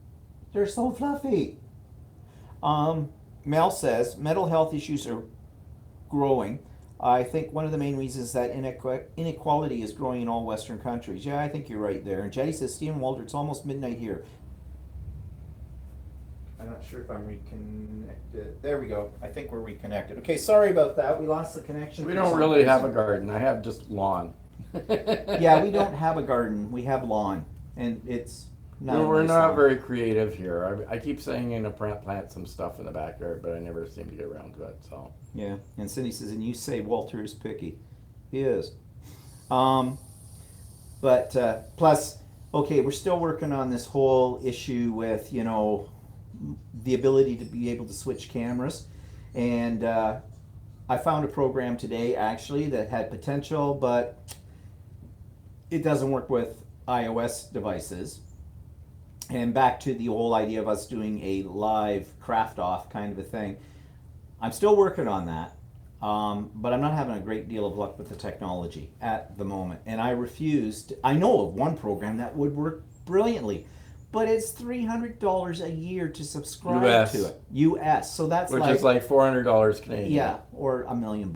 they're so fluffy. Mel says mental health issues are growing. I think one of the main reasons is that inequality is growing in all Western countries. Yeah, I think you're right there. And Jetty says, Stephen Walter, it's almost midnight here. I'm not sure if I'm reconnected. There we go. I think we're reconnected. Okay, sorry about that. We lost the connection. We don't really have a garden. I have just lawn. Yeah, we don't have a garden. We have lawn. And it's not We're nice not lawn. very creative here. I keep saying I'm going to plant some stuff in the backyard, but I never seem to get around to it. So. Yeah, and Cindy says, and you say Walter is picky. He is. But plus, okay, we're still working on this whole issue with, the ability to be able to switch cameras. And I found a program today, actually, that had potential, but it doesn't work with iOS devices. And back to the whole idea of us doing a live craft off kind of a thing. I'm still working on that, but I'm not having a great deal of luck with the technology at the moment. And I refused. I know of one program that would work brilliantly, but it's $300 a year to subscribe US. to it. US. So that's Which is like $400 Canadian. yeah, or $1 million,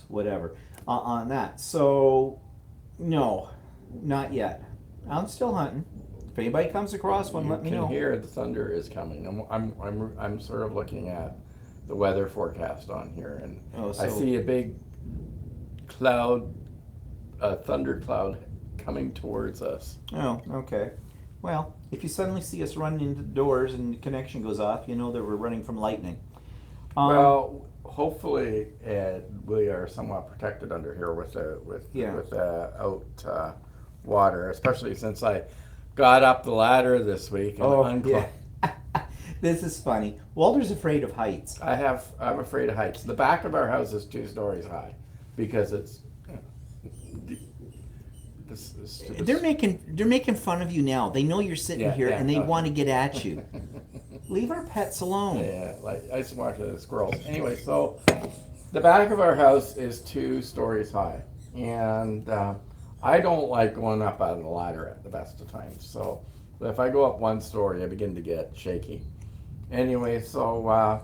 whatever, on that. So no, not yet. I'm still hunting. If anybody comes across one, let me know. You can hear the thunder is coming. I'm sort of looking at the weather forecast on here, and I see a big cloud, a thunder cloud coming towards us. Oh, okay. Well, if you suddenly see us running into the doors and the connection goes off, you know that we're running from lightning. Well, hopefully we are somewhat protected under here with out water, especially since I got up the ladder this week and yeah. This is funny. Walter's afraid of heights. I'm afraid of heights. The back of our house is 2 stories high because They're making fun of you now. They know you're sitting Yeah, here yeah, and they okay. want to get at you. Leave our pets alone. Yeah, like I used to watch the squirrels. Anyway, so the back of our house is 2 stories high, and I don't like going up on the ladder at the best of times. So if I go up 1 story, I begin to get shaky. Anyway, so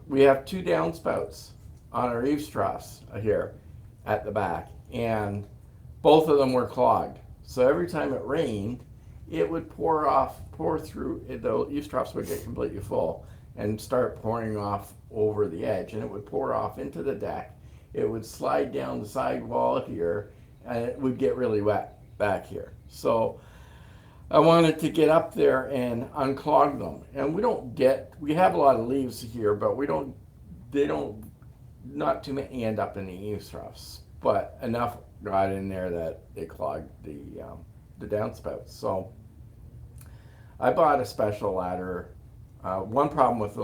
we have 2 downspouts on our eaves troughs here at the back, and both of them were clogged. So every time it rained, it would pour through, the eaves troughs would get completely full and start pouring off over the edge, and it would pour off into the deck. It would slide down the side wall here, and it would get really wet back here. So I wanted to get up there and unclog them. And we have a lot of leaves here, but not too many end up in the eaves troughs, but enough got in there that it clogged the downspouts. So I bought a special ladder. One problem with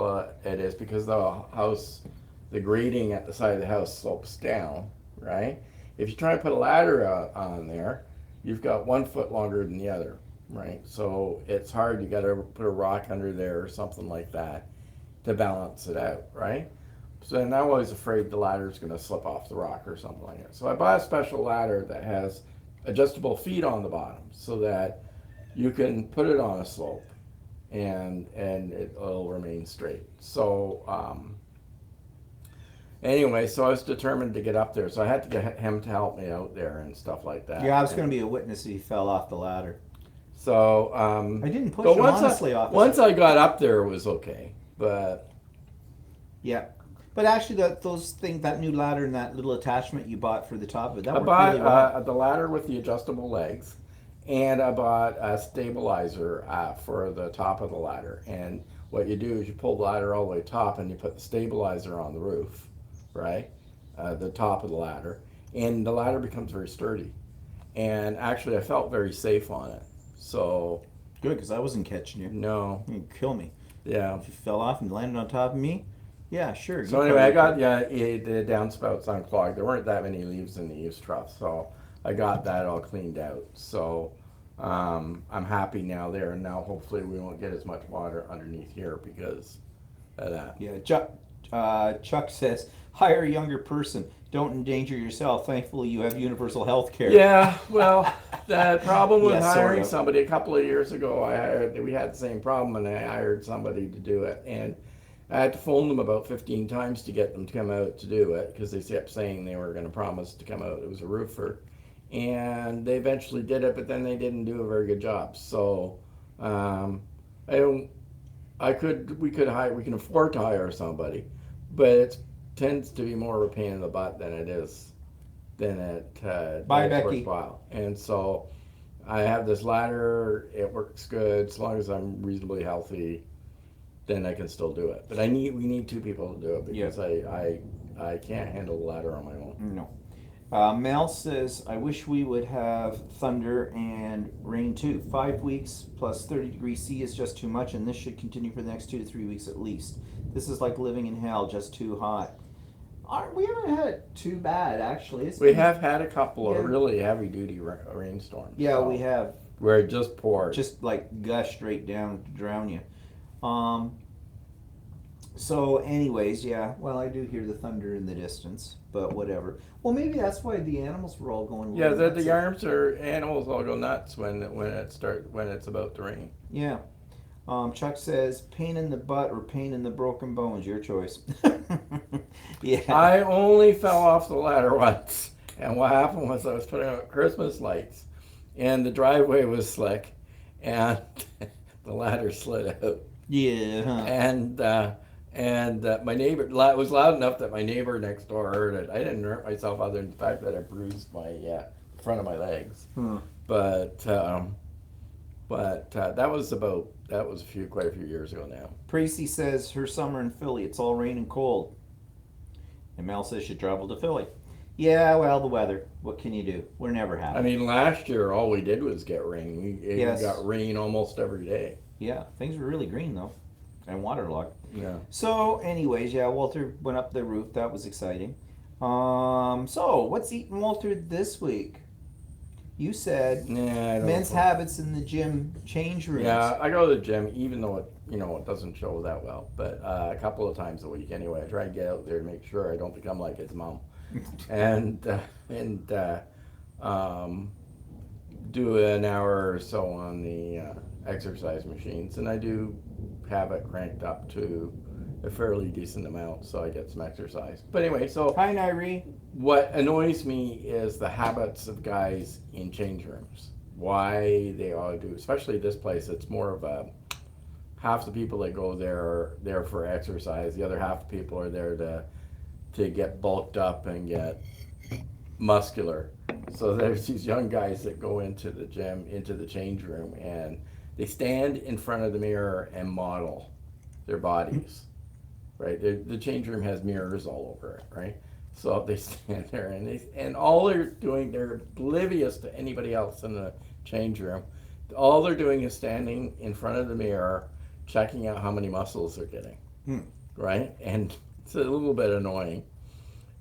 it is because the grading at the side of the house slopes down, right? If you try to put a ladder on there, you've got 1 foot longer than the other, right? So it's hard. You got to put a rock under there or something like that to balance it out, right? So then I'm always afraid the ladder's going to slip off the rock or something like that. So I bought a special ladder that has adjustable feet on the bottom so that you can put it on a slope and it'll remain straight. So anyway, so I was determined to get up there. So I had to get him to help me out there and stuff like that. Yeah, I was going to be a witness if he fell off the ladder. So I didn't push but him, honestly, officer. once I got up there, it was okay. But Yeah. But actually, that new ladder and that little attachment you bought for the top of it, that I worked bought really well. the ladder with the adjustable legs, and I bought a stabilizer for the top of the ladder. And what you do is you pull the ladder all the way top, and you put the stabilizer on the roof, right, the top of the ladder, and the ladder becomes very sturdy. And actually, I felt very safe on it. So Good, because I wasn't catching you. no, You'd kill me. yeah. If you fell off and landed on top of me, yeah, sure. So you anyway, I probably got the downspouts unclogged. There weren't that many leaves in the eaves trough, so I got that all cleaned out. So I'm happy now there, and now hopefully we won't get as much water underneath here because of that. Yeah, Chuck says, hire a younger person. Don't endanger yourself. Thankfully, you have universal health care. Yeah, well, the problem with Yeah, sort hiring of. somebody a couple of years ago, we had the same problem, and I hired somebody to do it, and I had to phone them about 15 times to get them to come out to do it because they kept saying they were going to promise to come out. It was a roofer, and they eventually did it, but then they didn't do a very good job. So we can afford to hire somebody, but it tends to be more of a pain in the butt than it is Bye, Becky. worthwhile. And so I have this ladder. It works good as long as I'm reasonably healthy. Then I can still do it. But we need 2 people to do it because I can't handle the ladder on my own. No. Mel says, I wish we would have thunder and rain too. 5 weeks plus 30 degrees C is just too much, and this should continue for the next 2 to 3 weeks at least. This is like living in hell, just too hot. We haven't had it too bad, actually. We have had a couple Yeah. of really heavy-duty rainstorms. Yeah, so, we have. where it just poured. Just like gush straight down to drown you. So anyways, yeah, well, I do hear the thunder in the distance, but whatever. Well, maybe that's why the animals were all going. Yeah, really the nuts. animals all go nuts when it's about to rain. Yeah. Chuck says, pain in the butt or pain in the broken bones, your choice. Yeah. I only fell off the ladder once, and what happened was I was putting out Christmas lights, and the driveway was slick, and the ladder slid out. Yeah. Huh. And my neighbor, it was loud enough that my neighbor next door heard it. I didn't hurt myself other than the fact that I bruised my front of my legs. Hmm. But that was quite a few years ago now. Tracy says her summer in Philly, it's all rain and cold. And Mel says she traveled to Philly. Yeah, well, the weather. What can you do? We're never happy. I mean, last year all we did was get rain. We Yes. got rain almost every day. Yeah, things were really green though, and waterlogged. Yeah. So, anyways, yeah, Walter went up the roof. That was exciting. So what's eating Walter this week? You said Nah, I don't men's know. habits in the gym change rooms. Yeah, I go to the gym, even though it doesn't show that well, but a couple of times a week anyway. I try and get out there to make sure I don't become like his mom, and um, do an hour or so on the exercise machines, and I do have it cranked up to a fairly decent amount, so I get some exercise. But anyway, so Hi, Nairi. what annoys me is the habits of guys in change rooms. Why they all do, especially this place, it's more of a half the people that go there are there for exercise. The other half the people are there to get bulked up and get muscular. So there's these young guys that go into the gym, into the change room, and they stand in front of the mirror and model their bodies. Right, the change room has mirrors all over it, right? So they stand there and all they're doing, they're oblivious to anybody else in the change room. All they're doing is standing in front of the mirror, checking out how many muscles they're getting, right? And it's a little bit annoying,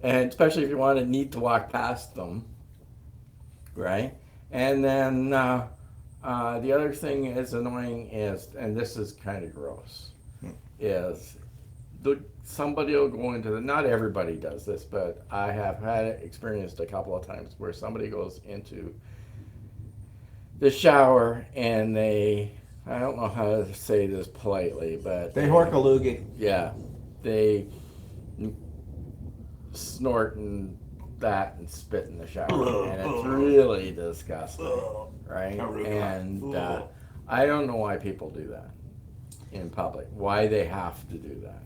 and especially if you need to walk past them, right? And then the other thing is annoying is, and this is kind of gross, is somebody will go into not everybody does this, but I have had it experienced a couple of times where somebody goes into the shower and I don't know how to say this politely, but They hork a loogie. yeah, they snort and that and spit in the shower, and it's really disgusting, right? And I don't know why people do that in public, why they have to do that.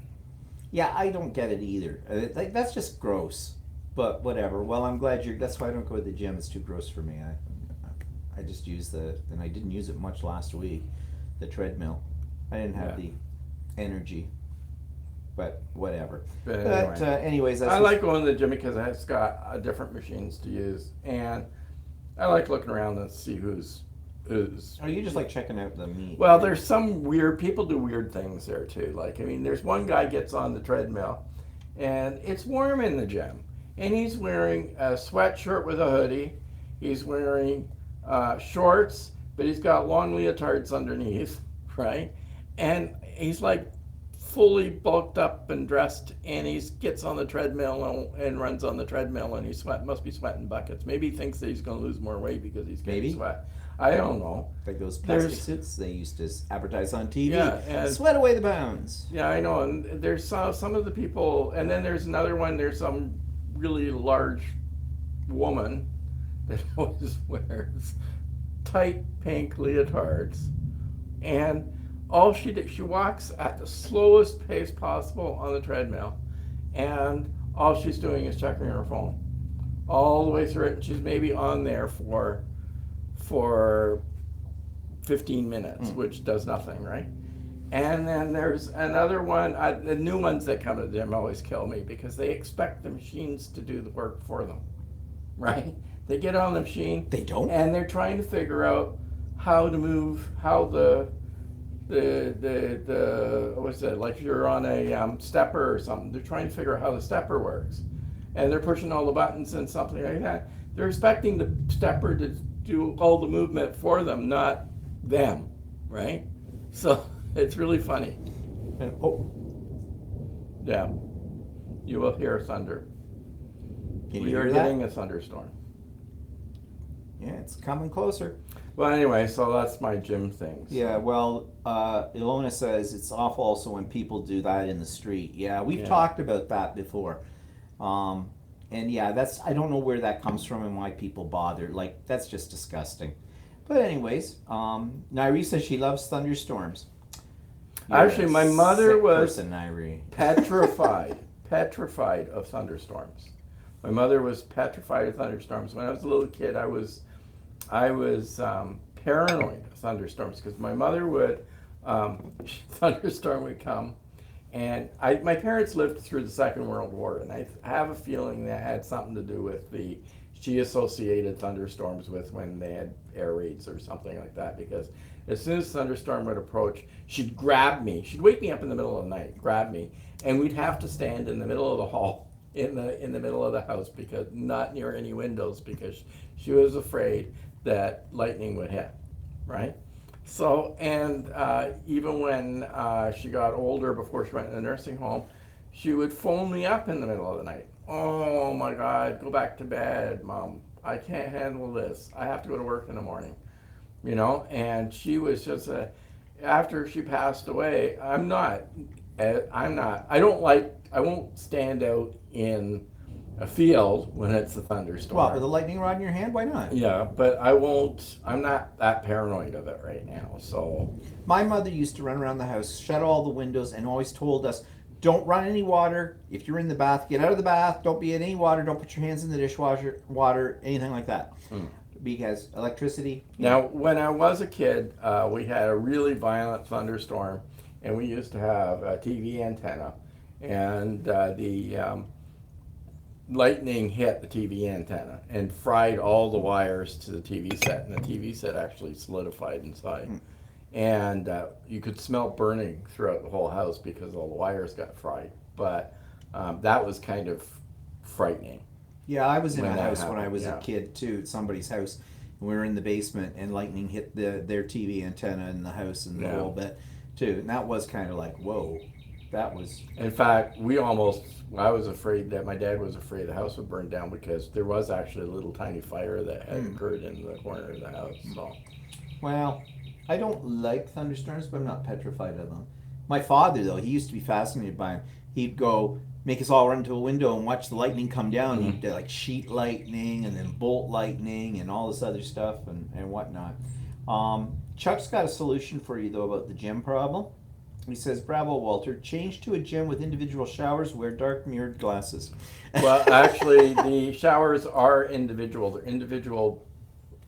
Yeah, I don't get it either. That's just gross. But whatever. Well, I'm glad that's why I don't go to the gym. It's too gross for me. I just use and I didn't use it much last week, the treadmill. I didn't have the energy. But whatever. But anyways, that's I like going to the gym because it's got different machines to use, and I like looking around and see who's. Oh, you just like checking out the meat. Well, there's some weird people do weird things there too. Like, I mean, there's one guy gets on the treadmill, and it's warm in the gym, and he's wearing a sweatshirt with a hoodie. He's wearing shorts, but he's got long leotards underneath, right? And he's like fully bulked up and dressed, and he gets on the treadmill and runs on the treadmill, and he must be sweating buckets. Maybe he thinks that he's going to lose more weight because he's getting sweat. I don't know. Like those plastic suits they used to advertise on TV. Yeah, and sweat away the bones. Yeah, I know. And there's some of the people, and then there's another one. There's some really large woman that always wears tight pink leotards, and all she walks at the slowest pace possible on the treadmill, and all she's doing is checking her phone all the way through it. And she's maybe on there for 15 minutes, which does nothing, right? And then there's another one. The new ones that come to the gym always kill me because they expect the machines to do the work for them, right? They get on the machine. They don't? And they're trying to figure out how to move, how the what's it, like if you're on a stepper or something, they're trying to figure out how the stepper works. And they're pushing all the buttons and something like that. They're expecting the stepper to do all the movement for them, not them, right? So it's really funny. And, Yeah, you will hear thunder. can you We are hear that? getting a thunderstorm. Yeah, it's coming closer. Well, anyway, so that's my gym thing. So. Yeah, well, Ilona says it's awful also when people do that in the street. Yeah, we've talked about that before. And yeah, I don't know where that comes from and why people bother. Like, that's just disgusting. But anyways, Nairi says she loves thunderstorms. You're Actually, my mother sick was person, Nairi. petrified of thunderstorms. My mother was petrified of thunderstorms. When I was a little kid, I was paranoid of thunderstorms because my mother would thunderstorm would come. And my parents lived through the Second World War, and I have a feeling that had something to do with she associated thunderstorms with when they had air raids or something like that, because as soon as a thunderstorm would approach, she'd grab me. She'd wake me up in the middle of the night, grab me, and we'd have to stand in the middle of the hall in the middle of the house, because not near any windows, because she was afraid that lightning would hit, right? So, and even when she got older, before she went to the nursing home, she would phone me up in the middle of the night. Oh my God, go back to bed, Mom. I can't handle this. I have to go to work in the morning. You know, and she was just after she passed away, I won't stand out in a field when it's a thunderstorm. What, with a lightning rod in your hand? Why not? Yeah, but I'm not that paranoid of it right now, so. My mother used to run around the house, shut all the windows, and always told us, don't run any water. If you're in the bath, get out of the bath. Don't be in any water. Don't put your hands in the dishwasher, water, anything like that. Because electricity. Now, when I was a kid, we had a really violent thunderstorm, and we used to have a TV antenna, and the lightning hit the TV antenna and fried all the wires to the TV set, and the TV set actually solidified inside. And you could smell burning throughout the whole house because all the wires got fried. But that was kind of frightening. Yeah, I was in When a that house when I happened, was yeah. a kid too, at somebody's house. We were in the basement, and lightning hit their TV antenna in the house and the Yeah. whole bit too. And that was kind of like, whoa, that was. In fact, I was afraid that my dad was afraid the house would burn down, because there was actually a little tiny fire that had occurred in the corner of the house. So, Well, I don't like thunderstorms, but I'm not petrified of them. My father, though, he used to be fascinated by them. He'd go make us all run to a window and watch the lightning come down. He'd do like sheet lightning and then bolt lightning and all this other stuff and whatnot. Chuck's got a solution for you, though, about the gym problem. He says, bravo, Walter. Change to a gym with individual showers. Wear dark mirrored glasses. well, actually, the showers are individual. They're individual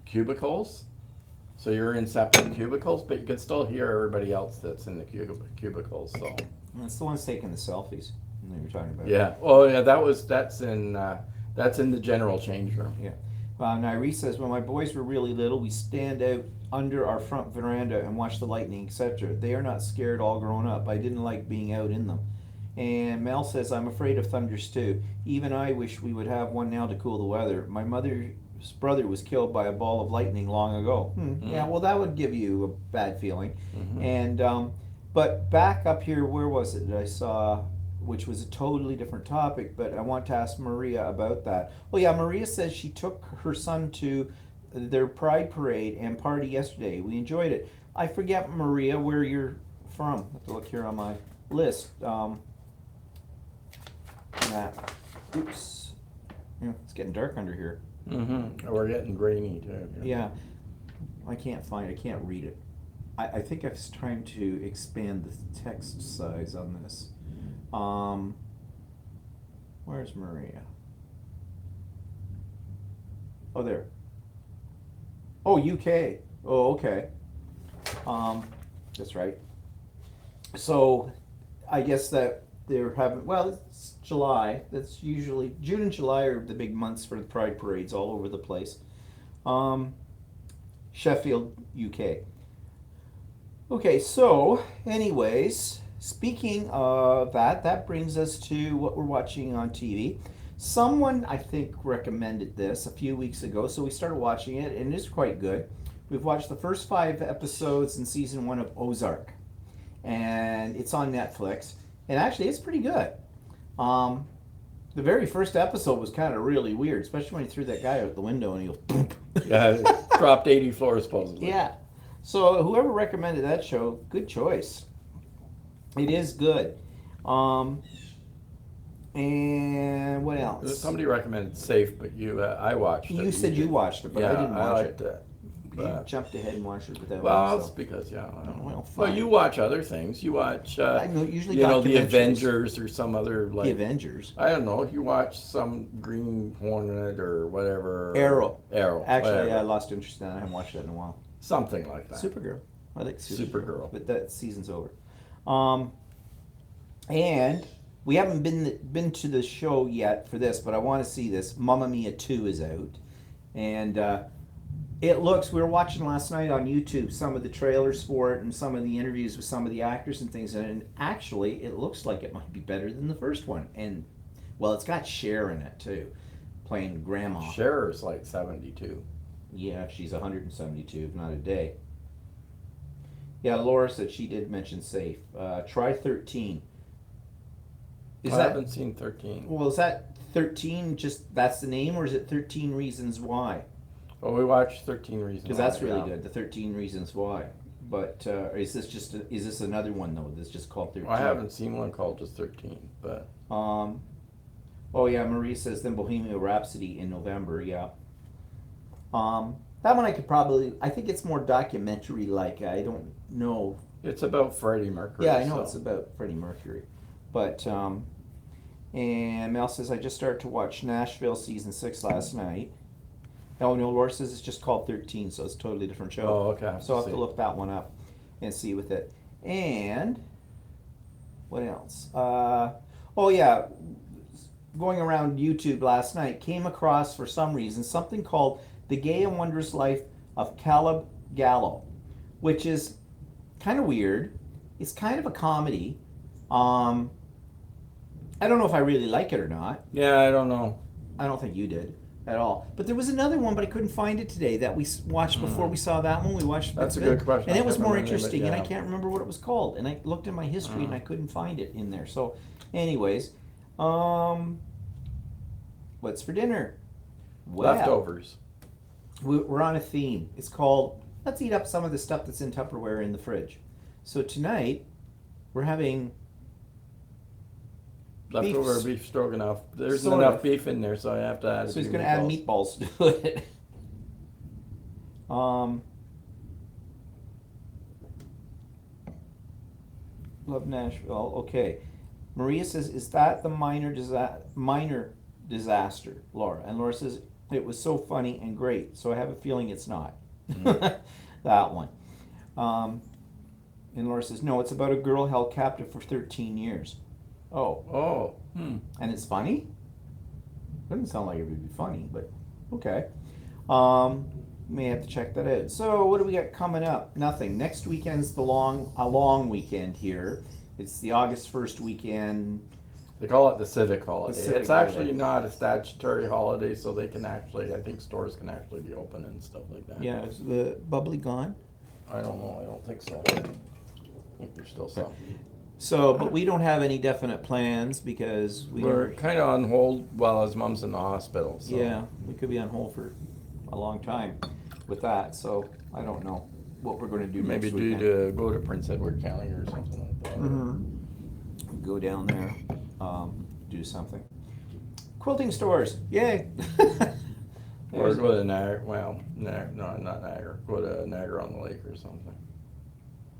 cubicles. So you're in separate cubicles, but you can still hear everybody else that's in the cubicles. So. That's the ones taking the selfies that you're talking about. Yeah. Oh, yeah. That's in the general change room. Yeah. Nairi says, when my boys were really little, we stand out under our front veranda and watch the lightning, etc. They are not scared all grown up. I didn't like being out in them. And Mel says, I'm afraid of thunders too. Even I wish we would have one now to cool the weather. My mother's brother was killed by a ball of lightning long ago. Yeah, well, that would give you a bad feeling. And but back up here, where was it that I saw, which was a totally different topic, but I want to ask Maria about that. Well, yeah, Maria says she took her son to their Pride Parade and party yesterday. We enjoyed it. I forget, Maria, where you're from. I have to look here on my list. Oops. Yeah, it's getting dark under here. We're getting grainy too. Yeah, I can't read it. I think I was trying to expand the text size on this. Where's Maria? Oh, there. Oh, UK. Oh, okay. That's right. So, I guess that they're having, well, it's July. That's usually, June and July are the big months for the Pride Parades all over the place. Sheffield, UK. Okay, so, anyways, speaking of that brings us to what we're watching on TV. Someone, I think, recommended this a few weeks ago, so we started watching it, and it's quite good. We've watched the first 5 episodes in season 1 of Ozark, and it's on Netflix, and actually, it's pretty good. The very first episode was kind of really weird, especially when he threw that guy out the window and he goes, boom. Yeah, dropped 80 floors supposedly. Yeah. So whoever recommended that show, good choice. It is good. And what else? Somebody recommended Safe, but I watched it. You said you watched it, but yeah, I didn't watch liked it. it. You jumped ahead and watched it without Well, me, it's so. because, yeah. I don't know. Well, Well, fine. you watch other things. You watch, I know, usually the documentaries. Avengers or some other, like. The Avengers. I don't know. You watch some Green Hornet or whatever. Arrow. Actually, whatever. I lost interest in that. I haven't watched that in a while. Something like that. Supergirl. I like Supergirl. But that season's over. And we haven't been to the show yet for this, but I want to see this. Mamma Mia 2 is out. And it looks, we were watching last night on YouTube some of the trailers for it and some of the interviews with some of the actors and things, and actually it looks like it might be better than the first one. And Well, it's got Cher in it too, playing Grandma. Cher's like 72. Yeah, she's 172, if not a day. Yeah, Laura said she did mention safe. Try 13. Is I that haven't seen 13. well? Is that 13? Just that's the name, or is it 13 Reasons Why? Well, we watched 13 Reasons. Because that's Why, really yeah. good. The 13 Reasons Why. But is this another one though? That's just called 13. Well, I haven't seen one called just 13, but Oh yeah, Marie says then Bohemian Rhapsody in November. Yeah. That one I could probably. I think it's more documentary like. I don't know. it's about Freddie Mercury. Yeah, I know so. it's about Freddie Mercury, but and Mel says I just started to watch Nashville season 6 last night. Eleanor Laura says it's just called 13, so it's a totally different show. Oh, okay. So I'll have See. to look that one up and see with it. And what else? Oh yeah, going around YouTube last night, came across for some reason something called The Gay and Wondrous Life of Caleb Gallo, which is kind of weird. It's kind of a comedy. I don't know if I really like it or not. Yeah, I don't know. I don't think you did at all. But there was another one, but I couldn't find it today that we watched before we saw that one. We watched That's bits a of good question. and I it was can't more remember the name, interesting, but and I yeah. can't remember what it was called. And I looked in my history and I couldn't find it in there. So, anyways, what's for dinner? Well, Leftovers. we're on a theme. It's called let's eat up some of the stuff that's in Tupperware in the fridge. So tonight we're having Leftover beef stroganoff. There's Sort enough of. beef in there, so I have to add. So he's going to add meatballs to it. Love Nashville. Okay. Maria says, "Is that the minor disaster, Laura?" And Laura says, "It was so funny and great. So I have a feeling it's not that one." And Laura says, "No, it's about a girl held captive for 13 years." Oh. Oh. And it's funny? Doesn't sound like it would be funny, but okay. May have to check that out. So what do we got coming up? Nothing. Next weekend's a long weekend here. It's the August 1st weekend. They call it the civic holiday. civic It's actually holiday. not a statutory holiday, so they can actually, I think stores can actually be open and stuff like that. Yeah, is the bubbly gone? I don't know. I don't think so. I think there's still some. So, but we don't have any definite plans because We're kind of on hold while his mom's in the hospital. So. yeah, we could be on hold for a long time with that. So I don't know what we're going to do Maybe next due weekend. to go to Prince Edward County or something like that. Mm-hmm. Go down there, do something. Quilting stores, yay! Or go to Niagara. Well, no, not Niagara. Go to Niagara on the Lake or something.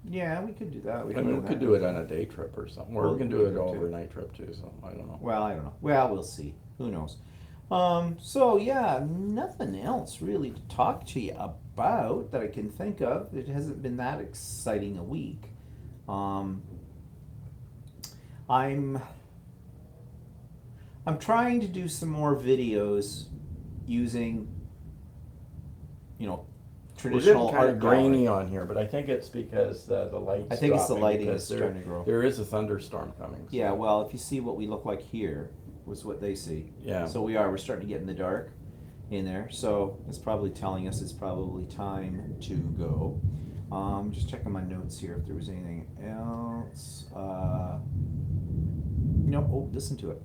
Yeah, we could do that. I mean, we could do it on a day trip or something, or Well, we can we do could it too. overnight trip too. So I don't know. Well, I don't know. Well, we'll see. Who knows? So yeah, nothing else really to talk to you about that I can think of. It hasn't been that exciting a week. I'm trying to do some more videos using, We're traditional getting kind of art grainy gallery. on here, but I think it's because the light's I think it's the dropping lighting because is starting to grow. There is a thunderstorm coming. So. Yeah, well, if you see what we look like here, was what they see. Yeah. So we're starting to get in the dark in there. So it's probably telling us it's probably time to go. Just checking my notes here if there was anything else. Nope. Oh, listen to it.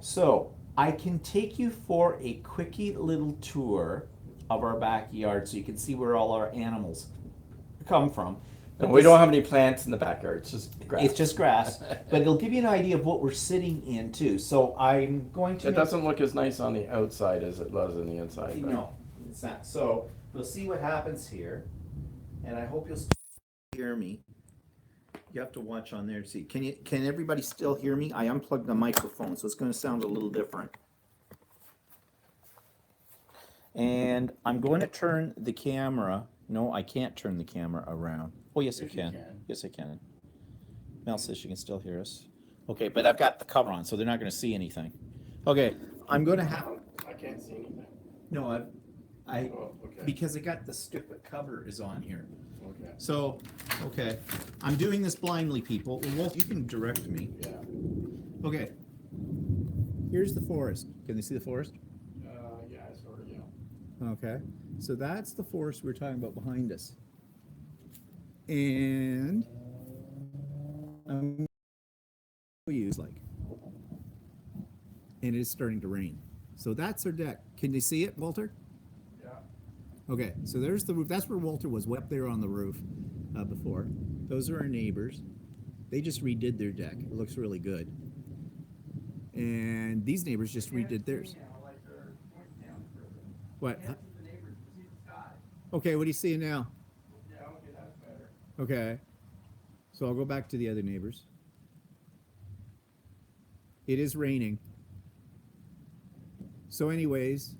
So I can take you for a quickie little tour of our backyard so you can see where all our animals come from. And we don't have any plants in the backyard. It's just grass. It's just grass, but it'll give you an idea of what we're sitting in too. So I'm going to. It doesn't look as nice on the outside as it does on the inside. but- No, it's not. So we'll see what happens here, and I hope you'll still hear me. You have to watch on there to see. Can everybody still hear me? I unplugged the microphone, so it's going to sound a little different. And I'm going to turn the camera. No, I can't turn the camera around. Oh, yes, I Yes, you can. can. Yes, I can. Mel says she can still hear us. Okay, but I've got the cover on, so they're not going to see anything. Okay, I'm going to have. I can't see anything. No, I Oh, okay. because I got the stupid cover is on here. Okay. So, okay, I'm doing this blindly, people. Well, Walt, you can direct me. Yeah. Okay. Here's the forest. Can you see the forest? Yeah, sort of, yeah. Okay. So that's the forest we're talking about behind us. And use like, and it is starting to rain. So that's our deck. Can you see it, Walter? Yeah. Okay, so there's the roof. That's where Walter was, way up there on the roof before. Those are our neighbors. They just redid their deck. It looks really good. And these neighbors just redid theirs. What? Okay, what are you seeing now? Yeah, okay, that's better. Okay. So I'll go back to the other neighbors. It is raining. So anyways,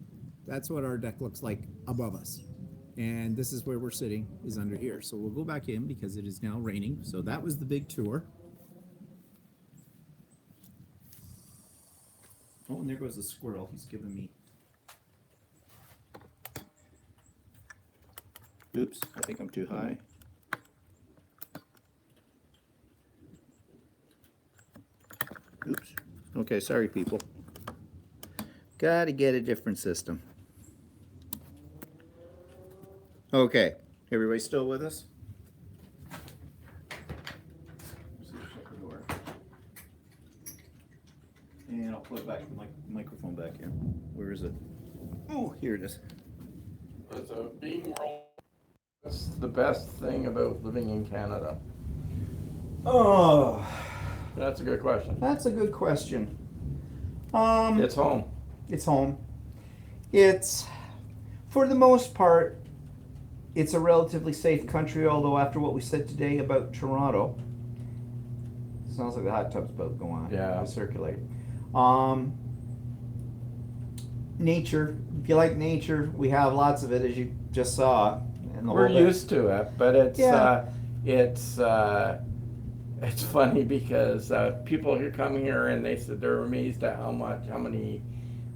that's what our deck looks like above us. And this is where we're sitting, is under here. So we'll go back in because it is now raining. So that was the big tour. Oh, and there goes the squirrel. He's giving me. Oops, I think I'm too high. Oops. Okay, sorry people. Gotta get a different system. Okay, everybody still with us? Shut the door. And I'll plug back the microphone back in. Where is it? Oh, here it is. So being rural, that's the best thing about living in Canada. Oh, That's a good question. that's a good question. It's home. It's home. It's, for the most part, it's a relatively safe country, although after what we said today about Toronto, sounds like the hot tub's about to go on. Yeah. To circulate. Nature, if you like nature, we have lots of it, as you just saw. And We're used to it, but it's Yeah. it's funny because people here come here and they said they're amazed at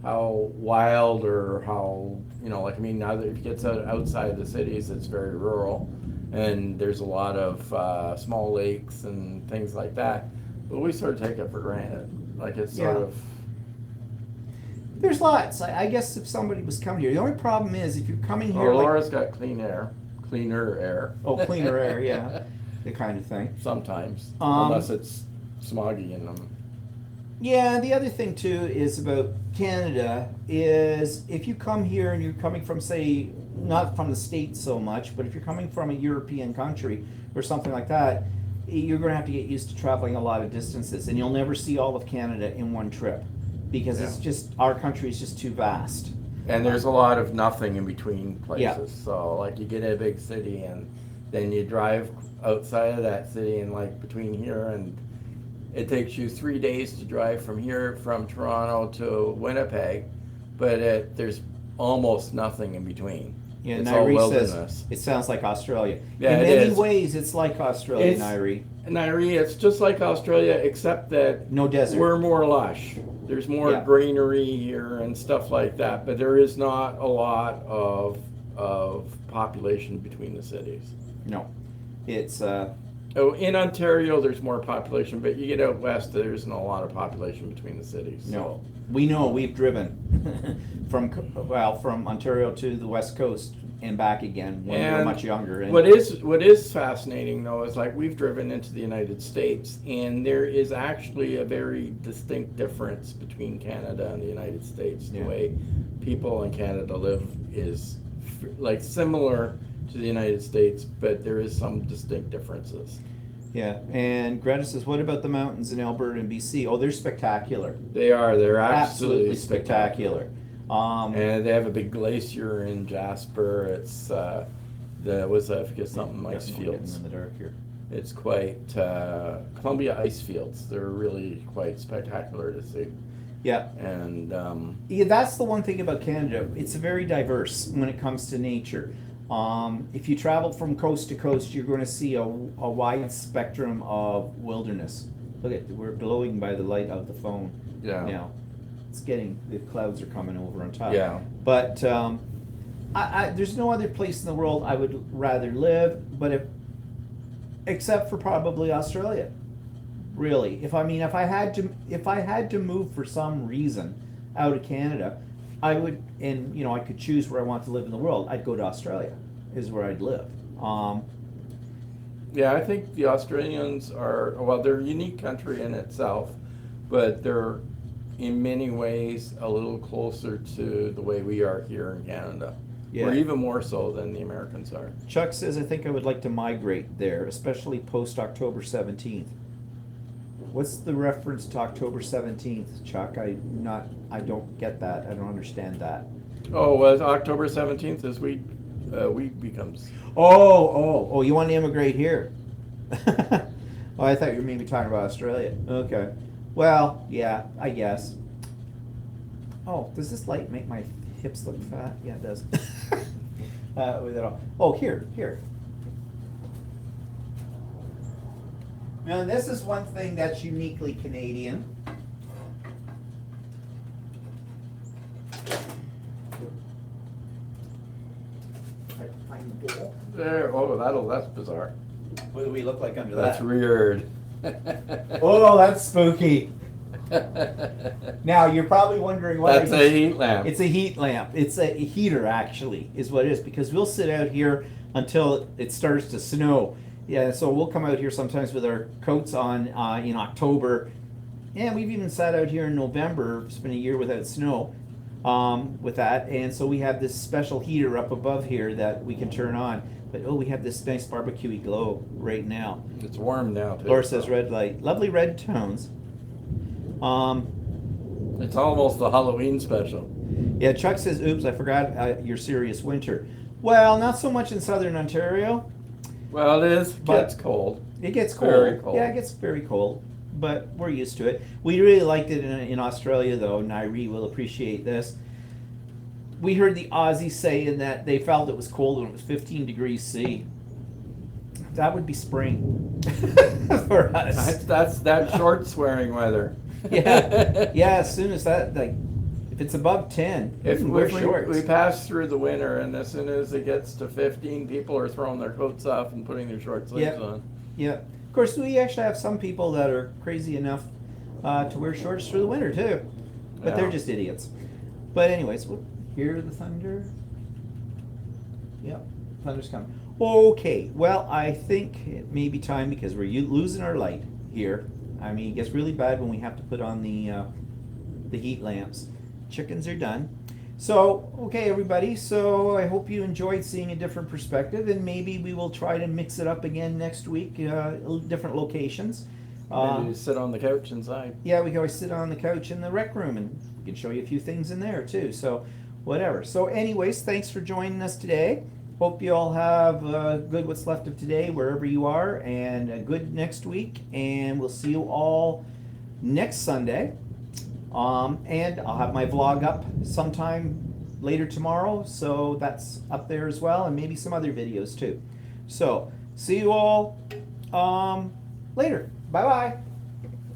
how wild or how, like, I mean, now that if you get outside the cities, it's very rural, and there's a lot of small lakes and things like that. But we sort of take it for granted, like it's sort Yeah. of. There's lots. I guess if somebody was coming here, the only problem is if you're coming here, Well, like, Laura's got cleaner air. oh, cleaner air, yeah, the kind of thing. Sometimes, Um, unless it's smoggy in them. Yeah, the other thing too is about Canada is if you come here and you're coming from, say, not from the States so much, but if you're coming from a European country or something like that, you're going to have to get used to traveling a lot of distances, and you'll never see all of Canada in one trip because it's Yeah. just, our country is just too vast. And there's a lot of nothing in between places. Yeah. So, like, you get in a big city and then you drive outside of that city and, like, between here and it takes you 3 days to drive from here, from Toronto to Winnipeg, but there's almost nothing in between. Yeah, It's all Nairi says wilderness. it sounds like Australia. Yeah, in it many is. ways, it's like Australia, It's- Nairi. Nairi, it's just like Australia, except that No desert. we're more lush. There's more Yeah. greenery here and stuff like that, but there is not a lot of population between the cities. No, it's Oh, in Ontario, there's more population, but you get out west, there isn't a lot of population between the cities. no. We know we've driven from Ontario to the West Coast and back again when we were And much younger. And What is fascinating though is, like, we've driven into the United States, and there is actually a very distinct difference between Canada and the United States. Yeah. The way people in Canada live is like similar to the United States, but there is some distinct differences. yeah, and Greta says, "What about the mountains in Alberta and BC? Oh, they're spectacular. They're Absolutely absolutely spectacular. spectacular. And they have a big glacier in Jasper. It's I forget something, Guess ice we're getting fields. in the dark here. It's quite Columbia ice fields. They're really quite spectacular to see. Yeah, And yeah, that's the one thing about Canada. It's very diverse when it comes to nature. If you travel from coast to coast, you're going to see a wide spectrum of wilderness. Look at, we're glowing by the light of the phone. yeah, Now, it's getting, the clouds are coming over on top. yeah, But there's no other place in the world I would rather live, but except for probably Australia. Really, if I had to move for some reason out of Canada, I would, and I could choose where I want to live in the world. I'd go to Australia, is where I'd live. Yeah, I think the Australians are, well, they're a unique country in itself, but they're in many ways a little closer to the way we are here in Canada. Yeah. Or even more so than the Americans are. Chuck says, I think I would like to migrate there, especially post October 17th. What's the reference to October 17th, Chuck? I don't get that. I don't understand that. Oh, well, October 17th is week becomes. Oh, you want to immigrate here? Oh, I thought you were maybe talking about Australia. Okay. Well, yeah, I guess. Oh, does this light make my hips look fat? Yeah, it does. Oh, here. Now, this is one thing that's uniquely Canadian. There, that's bizarre. What do we look like under That's that? weird. Oh, that's spooky. Now, you're probably wondering why. That's a heat lamp. It's a heat lamp. It's a heater, actually, is what it is, because we'll sit out here until it starts to snow. Yeah, so we'll come out here sometimes with our coats on in October. And we've even sat out here in November. It's been a year without snow with that. And so we have this special heater up above here that we can turn on. But we have this nice barbecue-y glow right now. It's warm now, too. Laura says red light. Lovely red tones. It's almost the Halloween special. Yeah, Chuck says, oops, I forgot your serious winter. Well, not so much in southern Ontario. Well, it is. But Gets cold. It gets cold. Very cold. Yeah, it gets very cold. But we're used to it. We really liked it in Australia, though. Nairi will appreciate this. We heard the Aussies saying that they felt it was cold when it was 15 degrees C. That would be spring for us. That's that short swearing weather. Yeah, as soon as that, like, if it's above 10, If wear shorts. we pass through the winter, and as soon as it gets to 15, people are throwing their coats off and putting their short sleeves Yep. on. Yeah. Of course, we actually have some people that are crazy enough to wear shorts through the winter, too. But they're Yeah. just idiots. But anyways, we'll hear the thunder. Yep, thunder's coming. Okay, well, I think it may be time because we're losing our light here. I mean, it gets really bad when we have to put on the heat lamps. Chickens are done. So, okay, everybody. So I hope you enjoyed seeing a different perspective, and maybe we will try to mix it up again next week, different locations. Maybe sit on the couch inside. Yeah, we can always sit on the couch in the rec room, and we can show you a few things in there too. So, whatever. So, anyways, thanks for joining us today. Hope you all have good what's left of today, wherever you are, and a good next week. And we'll see you all next Sunday. And I'll have my vlog up sometime later tomorrow, so that's up there as well, and maybe some other videos too. So, see you all later. Bye-bye.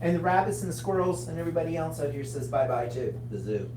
And the rabbits and the squirrels and everybody else out here says bye-bye too. The zoo.